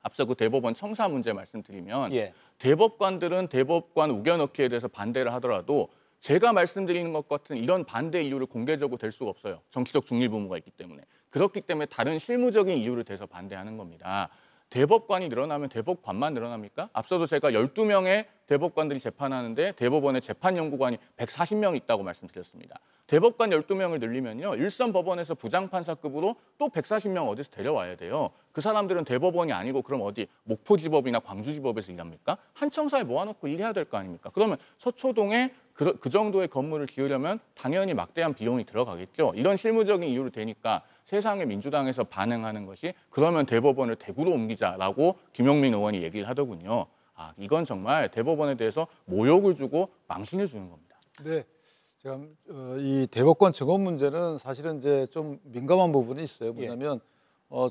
앞서 그 대법원 청사 문제 말씀드리면 대법관들은 대법관 우겨넣기에 대해서 반대를 하더라도 제가 말씀드리는 것 같은 이런 반대 이유를 공개적으로 댈 수가 없어요. 정치적 중립 의무가 있기 때문에. 그렇기 때문에 다른 실무적인 이유를 대서 반대하는 겁니다. 대법관이 늘어나면 대법관만 늘어납니까? 앞서도 제가 12명의 대법관들이 재판하는데 대법원에 재판연구관이 140명 있다고 말씀드렸습니다. 대법관 12명을 늘리면요. 일선 법원에서 부장판사급으로 또 140명 어디서 데려와야 돼요. 그 사람들은 대법원이 아니고 그럼 어디 목포지법이나 광주지법에서 일합니까? 한 청사에 모아놓고 일해야 될 거 아닙니까? 그러면 서초동에 그 정도의 건물을 지으려면 당연히 막대한 비용이 들어가겠죠. 이런 실무적인 이유로 되니까 세상에 민주당에서 반응하는 것이 그러면 대법원을 대구로 옮기자라고 김용민 의원이 얘기를 하더군요. 아, 이건 정말 대법원에 대해서 모욕을 주고 망신을 주는 겁니다. 네, 제가 이 대법관 증언 문제는 사실은 이제 좀 민감한 부분이 있어요. 뭐냐면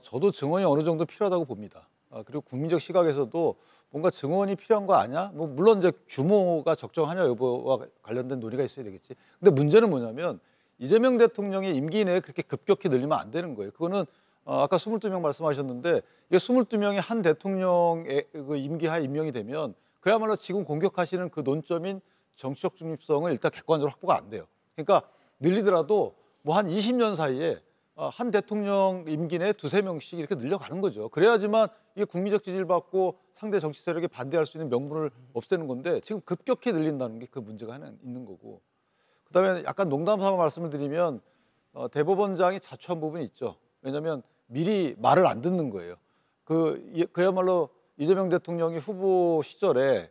저도 증언이 어느 정도 필요하다고 봅니다. 그리고 국민적 시각에서도 뭔가 증언이 필요한 거 아니야? 뭐 물론 이제 규모가 적정하냐 여부와 관련된 논의가 있어야 되겠지. 근데 문제는 뭐냐면 이재명 대통령의 임기 내에 그렇게 급격히 늘리면 안 되는 거예요. 그거는 아까 22명 말씀하셨는데 이게 22명이 한 대통령의 그 임기하에 임명이 되면 그야말로 지금 공격하시는 그 논점인 정치적 중립성을 일단 객관적으로 확보가 안 돼요. 그러니까 늘리더라도 뭐 한 20년 사이에 한 대통령 임기 내에 2~3명씩 이렇게 늘려가는 거죠. 그래야지만 이게 국민적 지지를 받고 상대 정치 세력에 반대할 수 있는 명분을 없애는 건데 지금 급격히 늘린다는 게 그 문제가 하나 있는 거고. 그다음에 약간 농담 삼아 말씀을 드리면 대법원장이 자초한 부분이 있죠. 왜냐하면 미리 말을 안 듣는 거예요. 그야말로 이재명 대통령이 후보 시절에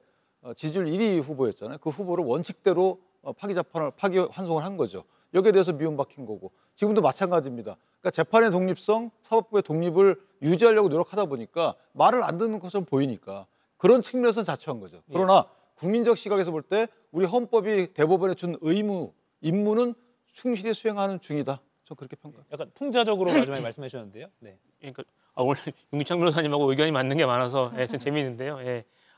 지지율 1위 후보였잖아요. 그 후보를 원칙대로 파기 환송을 한 거죠. 여기에 대해서 미움박힌 거고 지금도 마찬가지입니다. 그러니까 재판의 독립성, 사법부의 독립을 유지하려고 노력하다 보니까 말을 안 듣는 것처럼 보이니까 그런 측면에서 자초한 거죠. 그러나 국민적 시각에서 볼 때 우리 헌법이 대법원에 준 임무는 충실히 수행하는 중이다. 저 그렇게 평가합니다. 약간 풍자적으로 마지막에 말씀해 주셨는데요. 네. 그러니까 오늘 윤기창 변호사님하고 의견이 맞는 게 많아서 좀 재미있는데요.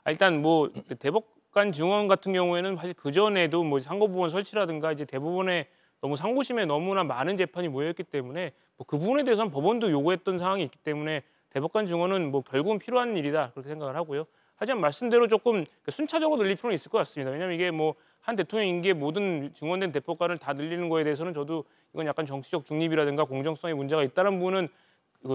일단 뭐 대법관 증언 같은 경우에는 사실 그 전에도 뭐 상고부원 설치라든가 이제 대법원에 너무 상고심에 너무나 많은 재판이 모여있기 때문에 뭐 그 부분에 대해서는 법원도 요구했던 상황이 있기 때문에 대법관 증언은 뭐 결국은 필요한 일이다 그렇게 생각을 하고요. 하지만 말씀대로 조금 순차적으로 늘릴 필요는 있을 것 같습니다. 왜냐하면 이게 뭐 한 대통령 임기에 모든 증언된 대법관을 다 늘리는 거에 대해서는 저도 이건 약간 정치적 중립이라든가 공정성에 문제가 있다는 부분은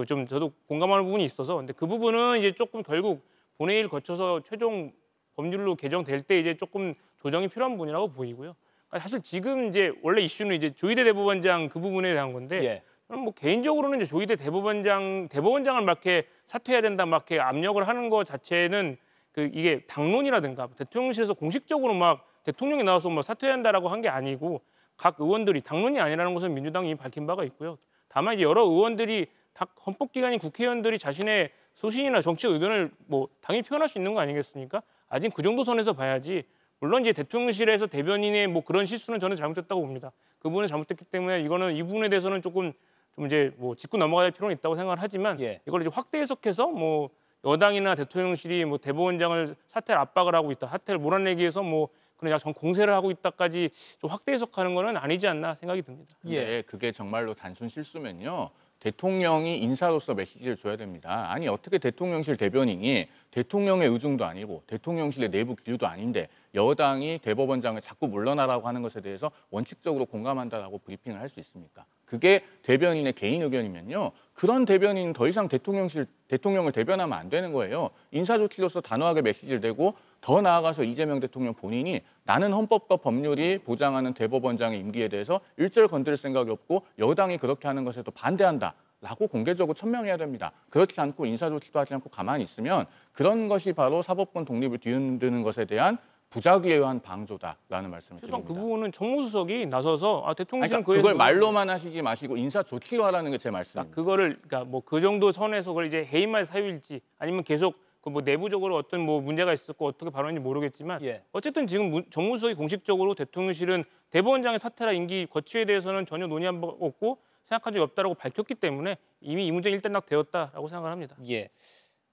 좀 저도 공감하는 부분이 있어서 근데 그 부분은 이제 조금 결국 본회의를 거쳐서 최종 법률로 개정될 때 이제 조금 조정이 필요한 부분이라고 보이고요. 사실 지금 이제 원래 이슈는 이제 조희대 대법원장 그 부분에 대한 건데 저는 뭐 개인적으로는 이제 조희대 대법원장을 막 이렇게 사퇴해야 된다 막 이렇게 압력을 하는 것 자체는 이게 당론이라든가 대통령실에서 공식적으로 막 대통령이 나와서 뭐 사퇴해야 한다라고 한 게 아니고 각 의원들이 당론이 아니라는 것은 민주당이 이미 밝힌 바가 있고요. 다만 이제 여러 의원들이 다 헌법기관인 국회의원들이 자신의 소신이나 정치 의견을 뭐 당연히 표현할 수 있는 거 아니겠습니까? 아직 그 정도 선에서 봐야지 물론 이제 대통령실에서 대변인의 뭐 그런 실수는 저는 잘못됐다고 봅니다. 그 부분은 잘못됐기 때문에 이거는 이 부분에 대해서는 조금 좀 이제 뭐 짚고 넘어가야 할 필요는 있다고 생각을 하지만 이걸 이제 확대 해석해서 뭐 여당이나 대통령실이 뭐 대법원장을 사퇴를 압박을 하고 있다, 사퇴를 몰아내기 위해서 뭐 그냥 전 공세를 하고 있다까지 좀 확대 해석하는 거는 아니지 않나 생각이 듭니다. 예, 그게 정말로 단순 실수면요. 대통령이 인사로서 메시지를 줘야 됩니다. 아니 어떻게 대통령실 대변인이 대통령의 의중도 아니고 대통령실의 내부 기류도 아닌데 여당이 대법원장을 자꾸 물러나라고 하는 것에 대해서 원칙적으로 공감한다라고 브리핑을 할 수 있습니까? 그게 대변인의 개인 의견이면요. 그런 대변인은 더 이상 대통령을 대변하면 안 되는 거예요. 인사조치로서 단호하게 메시지를 내고 더 나아가서 이재명 대통령 본인이 나는 헌법과 법률이 보장하는 대법원장의 임기에 대해서 일절 건드릴 생각이 없고 여당이 그렇게 하는 것에도 반대한다라고 공개적으로 천명해야 됩니다. 그렇지 않고 인사조치도 하지 않고 가만히 있으면 그런 것이 바로 사법권 독립을 뒤흔드는 것에 대한 부작위에 의한 방조다라는 말씀을 드립니다. 그 부분은 정무수석이 나서서 대통령실은 그걸 말로만 하시지 마시고 인사 조치로 하라는 게 제 말씀입니다. 그거를 그러니까 뭐 그 정도 선에서 그걸 이제 해임할 사유일지 아니면 계속 그 뭐 내부적으로 어떤 뭐 문제가 있었고 어떻게 발언인지 모르겠지만 어쨌든 지금 정무수석이 공식적으로 대통령실은 대법원장의 사퇴나 임기 거취에 대해서는 전혀 논의한 바 없고 생각한 적이 없다라고 밝혔기 때문에 이미 이 문제는 일단락되었다라고 생각을 합니다. 예.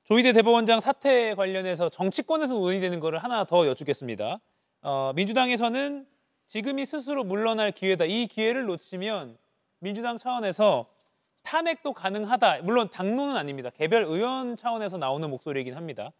조희대 대법원장 사퇴 관련해서 정치권에서 논의되는 거를 하나 더 여쭙겠습니다. 민주당에서는 지금이 스스로 물러날 기회다. 이 기회를 놓치면 민주당 차원에서 탄핵도 가능하다. 물론 당론은 아닙니다. 개별 의원 차원에서 나오는 목소리이긴 합니다.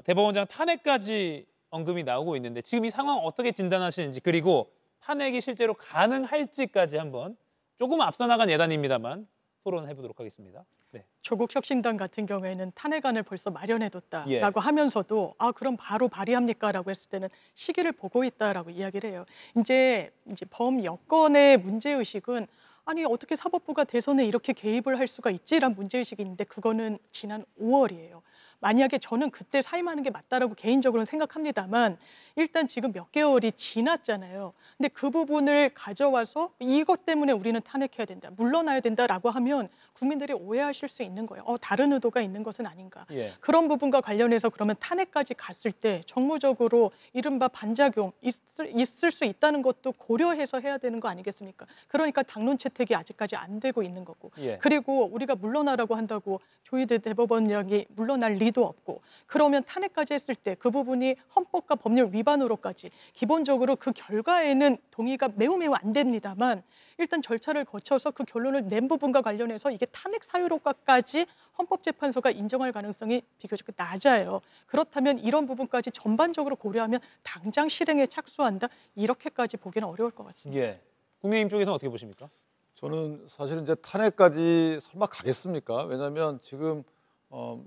대법원장 탄핵까지 언급이 나오고 있는데 지금 이 상황 어떻게 진단하시는지 그리고 탄핵이 실제로 가능할지까지 한번 조금 앞서 나간 예단입니다만 토론해 보도록 하겠습니다. 네. 조국 혁신당 같은 경우에는 탄핵안을 벌써 마련해뒀다라고 하면서도 그럼 바로 발의합니까라고 했을 때는 시기를 보고 있다라고 이야기를 해요. 이제 범여권의 문제의식은 아니 어떻게 사법부가 대선에 이렇게 개입을 할 수가 있지라는 문제의식이 있는데 그거는 지난 5월이에요. 만약에 저는 그때 사임하는 게 맞다라고 개인적으로는 생각합니다만 일단 지금 몇 개월이 지났잖아요. 근데 그 부분을 가져와서 이것 때문에 우리는 탄핵해야 된다, 물러나야 된다라고 하면 국민들이 오해하실 수 있는 거예요. 다른 의도가 있는 것은 아닌가. 그런 부분과 관련해서 그러면 탄핵까지 갔을 때 정무적으로 이른바 반작용 있을 수 있다는 것도 고려해서 해야 되는 거 아니겠습니까? 그러니까 당론 채택이 아직까지 안 되고 있는 거고. 그리고 우리가 물러나라고 한다고 조희대 대법원장이 물러날 리도 없고 그러면 탄핵까지 했을 때 그 부분이 헌법과 법률 위반으로까지 기본적으로 그 결과에는 동의가 매우 안 됩니다만 일단 절차를 거쳐서 그 결론을 낸 부분과 관련해서 이게 탄핵 사유로까지 헌법재판소가 인정할 가능성이 비교적 낮아요. 그렇다면 이런 부분까지 전반적으로 고려하면 당장 실행에 착수한다 이렇게까지 보기는 어려울 것 같습니다. 국민의힘 쪽에서는 어떻게 보십니까? 저는 사실은 이제 탄핵까지 설마 가겠습니까? 왜냐하면 지금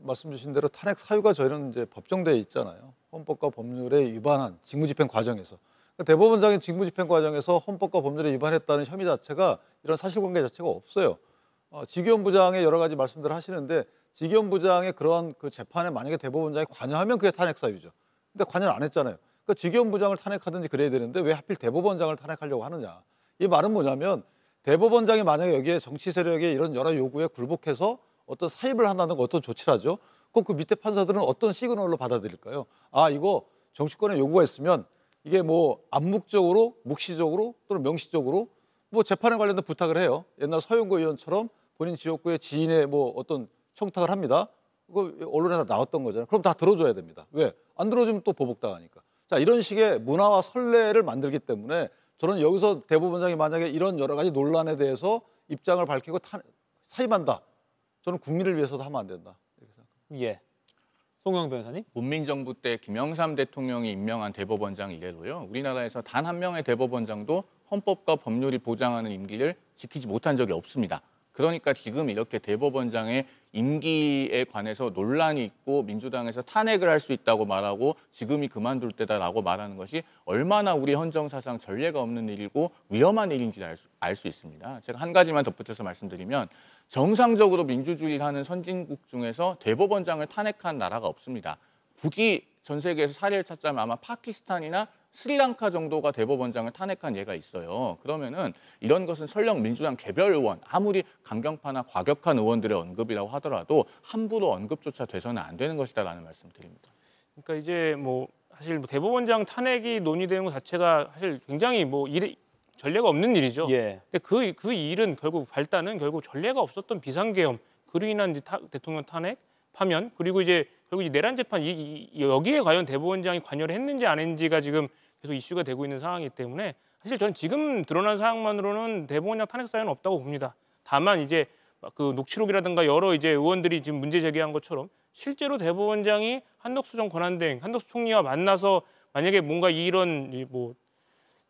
말씀 주신 대로 탄핵 사유가 저희는 이제 법정대에 있잖아요. 헌법과 법률에 위반한 직무집행 과정에서. 그러니까 대법원장의 직무집행 과정에서 헌법과 법률에 위반했다는 혐의 자체가 이런 사실관계 자체가 없어요. 지기현 부장의 여러 가지 말씀들을 하시는데 지기현 부장의 그러한 그 재판에 만약에 대법원장이 관여하면 그게 탄핵 사유죠. 근데 관여를 안 했잖아요. 그러니까 지기현 부장을 탄핵하든지 그래야 되는데 왜 하필 대법원장을 탄핵하려고 하느냐. 이 말은 뭐냐면 대법원장이 만약에 여기에 정치 세력의 이런 여러 요구에 굴복해서 어떤 사입을 한다는 거 어떤 조치를 하죠. 그럼 그 밑에 판사들은 어떤 시그널로 받아들일까요? 이거 정치권의 요구가 있으면 이게 뭐 암묵적으로, 묵시적으로 또는 명시적으로 뭐 재판에 관련된 부탁을 해요. 옛날 서영구 의원처럼 본인 지역구의 지인의 뭐 어떤 청탁을 합니다. 그거 언론에 다 나왔던 거잖아요. 그럼 다 들어줘야 됩니다. 왜? 안 들어주면 또 보복당하니까. 자, 이런 식의 문화와 선례를 만들기 때문에 저는 여기서 대법원장이 만약에 이런 여러 가지 논란에 대해서 입장을 밝히고 사임한다. 저는 국민을 위해서도 하면 안 된다. 이렇게 생각합니다. 송영 변호사님. 문민정부 때 김영삼 대통령이 임명한 대법원장 이래로요. 우리나라에서 단 한 명의 대법원장도 헌법과 법률이 보장하는 임기를 지키지 못한 적이 없습니다. 그러니까 지금 이렇게 대법원장의 임기에 관해서 논란이 있고 민주당에서 탄핵을 할 수 있다고 말하고 지금이 그만둘 때다라고 말하는 것이 얼마나 우리 헌정사상 전례가 없는 일이고 위험한 일인지 알 수 있습니다. 제가 한 가지만 덧붙여서 말씀드리면 정상적으로 민주주의를 하는 선진국 중에서 대법원장을 탄핵한 나라가 없습니다. 굳이 전 세계에서 사례를 찾자면 아마 파키스탄이나 스리랑카 정도가 대법원장을 탄핵한 예가 있어요. 그러면은 이런 것은 설령 민주당 개별 의원, 아무리 강경파나 과격한 의원들의 언급이라고 하더라도 함부로 언급조차 돼서는 안 되는 것이다라는 말씀을 드립니다. 그러니까 이제 뭐 사실 뭐 대법원장 탄핵이 논의되는 것 자체가 사실 굉장히 뭐 전례가 없는 일이죠. 예. 근데 그 일은 결국 발단은 결국 전례가 없었던 비상계엄, 그로 인한 이제 대통령 탄핵, 파면, 그리고 이제 결국 이 내란 재판 여기에 과연 대법원장이 관여를 했는지 안 했는지가 지금 계속 이슈가 되고 있는 상황이기 때문에 사실 저는 지금 드러난 사항만으로는 대법원장 탄핵 사유는 없다고 봅니다. 다만 이제 그 녹취록이라든가 여러 이제 의원들이 지금 문제 제기한 것처럼 실제로 대법원장이 한덕수 전 권한대행, 한덕수 총리와 만나서 만약에 뭔가 이런 뭐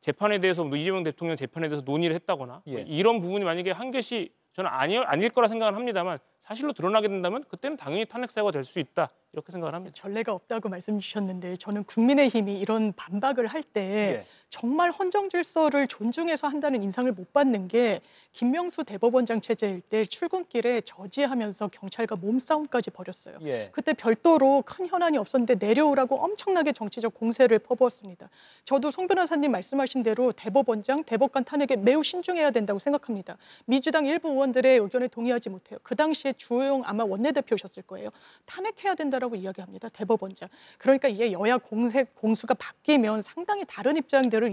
재판에 대해서 이재명 대통령 재판에 대해서 논의를 했다거나 이런 부분이 만약에 한 개씩 저는 아닐 거라 생각을 합니다만 사실로 드러나게 된다면 그때는 당연히 탄핵 사유가 될 수 있다 이렇게 생각을 합니다. 전례가 없다고 말씀 주셨는데 저는 국민의힘이 이런 반박을 할 때 정말 헌정 질서를 존중해서 한다는 인상을 못 받는 게 김명수 대법원장 체제일 때 출근길에 저지하면서 경찰과 몸싸움까지 벌였어요. 그때 별도로 큰 현안이 없었는데 내려오라고 엄청나게 정치적 공세를 퍼부었습니다. 저도 송 변호사님 말씀하신 대로 대법원장, 대법관 탄핵에 매우 신중해야 된다고 생각합니다. 민주당 일부 의원들의 의견에 동의하지 못해요. 그 당시에 주호영 아마 원내대표셨을 거예요. 탄핵해야 된다라고 이야기합니다. 대법원장. 그러니까 이게 여야 공수가 바뀌면 상당히 다른 입장들을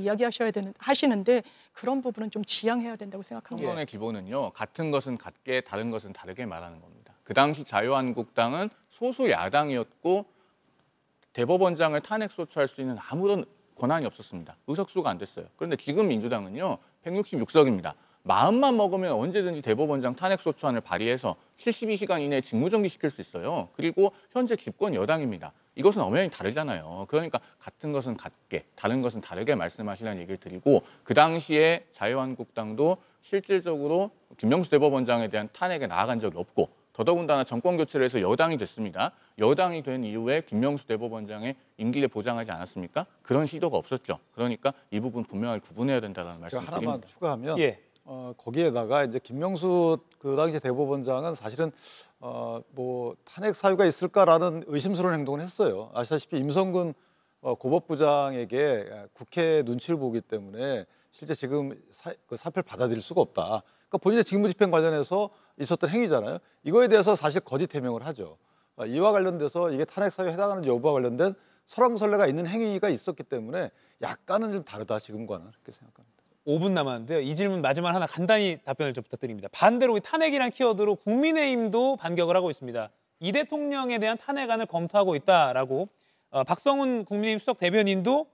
하시는데 그런 부분은 좀 지양해야 된다고 생각합니다. 평론의 기본은요. 같은 것은 같게 다른 것은 다르게 말하는 겁니다. 그 당시 자유한국당은 소수 야당이었고 대법원장을 탄핵 소추할 수 있는 아무런 권한이 없었습니다. 의석수가 안 됐어요. 그런데 지금 민주당은요. 166석입니다. 마음만 먹으면 언제든지 대법원장 탄핵 소추안을 발의해서 72시간 이내에 직무정지시킬 수 있어요. 그리고 현재 집권 여당입니다. 이것은 엄연히 다르잖아요. 그러니까 같은 것은 같게, 다른 것은 다르게 말씀하시라는 얘기를 드리고 그 당시에 자유한국당도 실질적으로 김명수 대법원장에 대한 탄핵에 나아간 적이 없고 더더군다나 정권 교체를 해서 여당이 됐습니다. 여당이 된 이후에 김명수 대법원장의 임기를 보장하지 않았습니까? 그런 시도가 없었죠. 그러니까 이 부분 분명하게 구분해야 된다는 말씀을 드립니다. 하나만 추가하면 거기에다가 이제 김명수 그 당시 대법원장은 사실은 뭐 탄핵 사유가 있을까라는 의심스러운 행동을 했어요. 아시다시피 임성근 고법부장에게 국회 눈치를 보기 때문에 실제 지금 그 사표를 받아들일 수가 없다. 그러니까 본인의 직무집행 관련해서 있었던 행위잖아요. 이거에 대해서 사실 거짓 해명을 하죠. 이와 관련돼서 이게 탄핵 사유에 해당하는 여부와 관련된 설왕설래가 있는 행위가 있었기 때문에 약간은 좀 다르다 지금과는 그렇게 생각합니다. 5분 남았는데요. 이 질문 마지막 하나 간단히 답변을 좀 부탁드립니다. 반대로 탄핵이란 키워드로 국민의힘도 반격을 하고 있습니다. 이 대통령에 대한 탄핵안을 검토하고 있다라고 박성훈 국민의힘 수석 대변인도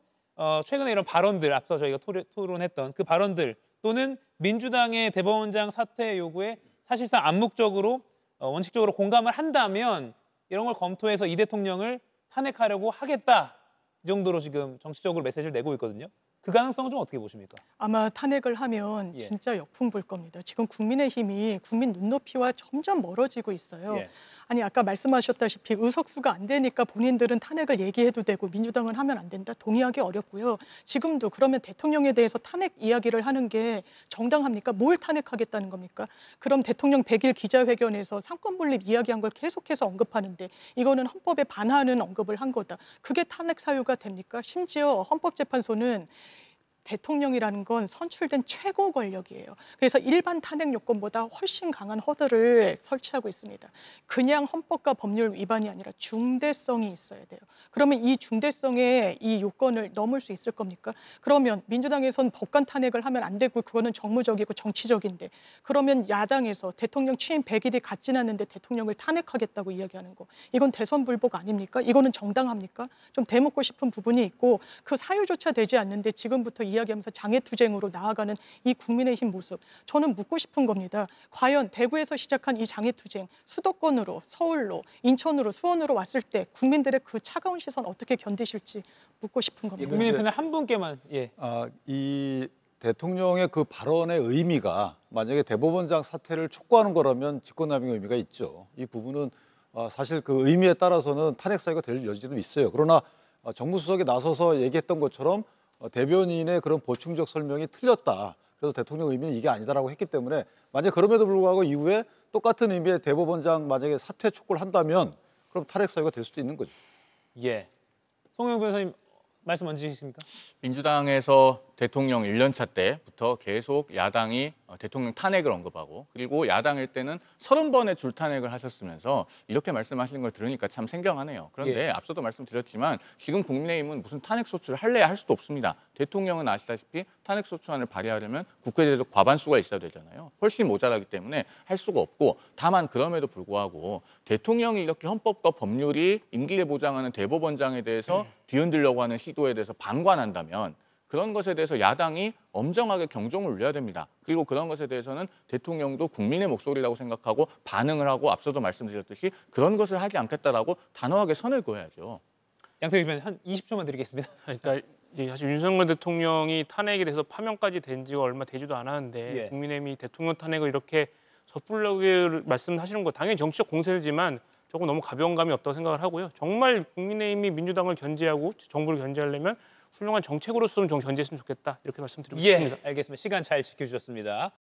최근에 이런 발언들 앞서 저희가 토론했던 그 발언들 또는 민주당의 대법원장 사퇴 요구에 사실상 암묵적으로 원칙적으로 공감을 한다면 이런 걸 검토해서 이 대통령을 탄핵하려고 하겠다 이 정도로 지금 정치적으로 메시지를 내고 있거든요. 그 가능성은 좀 어떻게 보십니까? 아마 탄핵을 하면 진짜 역풍 불 겁니다. 지금 국민의힘이 국민 눈높이와 점점 멀어지고 있어요. 아니 아까 말씀하셨다시피 의석수가 안 되니까 본인들은 탄핵을 얘기해도 되고 민주당은 하면 안 된다. 동의하기 어렵고요. 지금도 그러면 대통령에 대해서 탄핵 이야기를 하는 게 정당합니까? 뭘 탄핵하겠다는 겁니까? 그럼 대통령 100일 기자회견에서 상권분립 이야기한 걸 계속해서 언급하는데 이거는 헌법에 반하는 언급을 한 거다. 그게 탄핵 사유가 됩니까? 심지어 헌법재판소는 대통령이라는 건 선출된 최고 권력이에요. 그래서 일반 탄핵 요건보다 훨씬 강한 허들을 설치하고 있습니다. 그냥 헌법과 법률 위반이 아니라 중대성이 있어야 돼요. 그러면 이 중대성의 이 요건을 넘을 수 있을 겁니까? 그러면 민주당에서는 법관 탄핵을 하면 안 되고 그거는 정무적이고 정치적인데 그러면 야당에서 대통령 취임 100일이 갓 지났는데 대통령을 탄핵하겠다고 이야기하는 거 이건 대선 불복 아닙니까? 이거는 정당합니까? 좀 대묻고 싶은 부분이 있고 그 사유조차 되지 않는데 지금부터 이야기하면서 장애투쟁으로 나아가는 이 국민의힘 모습 저는 묻고 싶은 겁니다. 과연 대구에서 시작한 이 장애투쟁 수도권으로 서울로 인천으로 수원으로 왔을 때 국민들의 그 차가운 시선 어떻게 견디실지 묻고 싶은 겁니다. 국민의힘은 한 분께만 이 대통령의 그 발언의 의미가 만약에 대법원장 사퇴를 촉구하는 거라면 직권남용의 의미가 있죠. 이 부분은 사실 그 의미에 따라서는 탄핵 사유가 될 여지도 있어요. 그러나 정무수석이 나서서 얘기했던 것처럼 대변인의 그런 보충적 설명이 틀렸다. 그래서 대통령 의미는 이게 아니다라고 했기 때문에 만약 그럼에도 불구하고 이후에 똑같은 의미의 대법원장 만약에 사퇴 촉구를 한다면 그럼 탄핵 사유가 될 수도 있는 거죠. 송영 변호사님 말씀 언제 주십니까? 민주당에서 대통령 1년차 때부터 계속 야당이 대통령 탄핵을 언급하고 그리고 야당일 때는 30번의 줄탄핵을 하셨으면서 이렇게 말씀하시는 걸 들으니까 참 생경하네요. 그런데 앞서도 말씀드렸지만 지금 국민의힘은 무슨 탄핵소추를 할래야 할 수도 없습니다. 대통령은 아시다시피 탄핵소추안을 발의하려면 국회에서 과반수가 있어야 되잖아요. 훨씬 모자라기 때문에 할 수가 없고 다만 그럼에도 불구하고 대통령이 이렇게 헌법과 법률이 임기를 보장하는 대법원장에 대해서 뒤흔들려고 하는 시도에 대해서 방관한다면 그런 것에 대해서 야당이 엄정하게 경종을 울려야 됩니다. 그리고 그런 것에 대해서는 대통령도 국민의 목소리라고 생각하고 반응을 하고 앞서도 말씀드렸듯이 그런 것을 하지 않겠다라고 단호하게 선을 그어야죠. 양태기 의원 한 20초만 드리겠습니다. 그러니까 사실 윤석열 대통령이 탄핵에 대해서 파면까지 된 지가 얼마 되지도 않았는데 국민의힘이 대통령 탄핵을 이렇게 섣불르게 말씀하시는 거 당연히 정치적 공세지만 조금 너무 가벼운 감이 없다고 생각을 하고요. 정말 국민의힘이 민주당을 견제하고 정부를 견제하려면 훌륭한 정책으로서 좀 견제했으면 좋겠다 이렇게 말씀드리고 싶습니다. 알겠습니다. 시간 잘 지켜주셨습니다.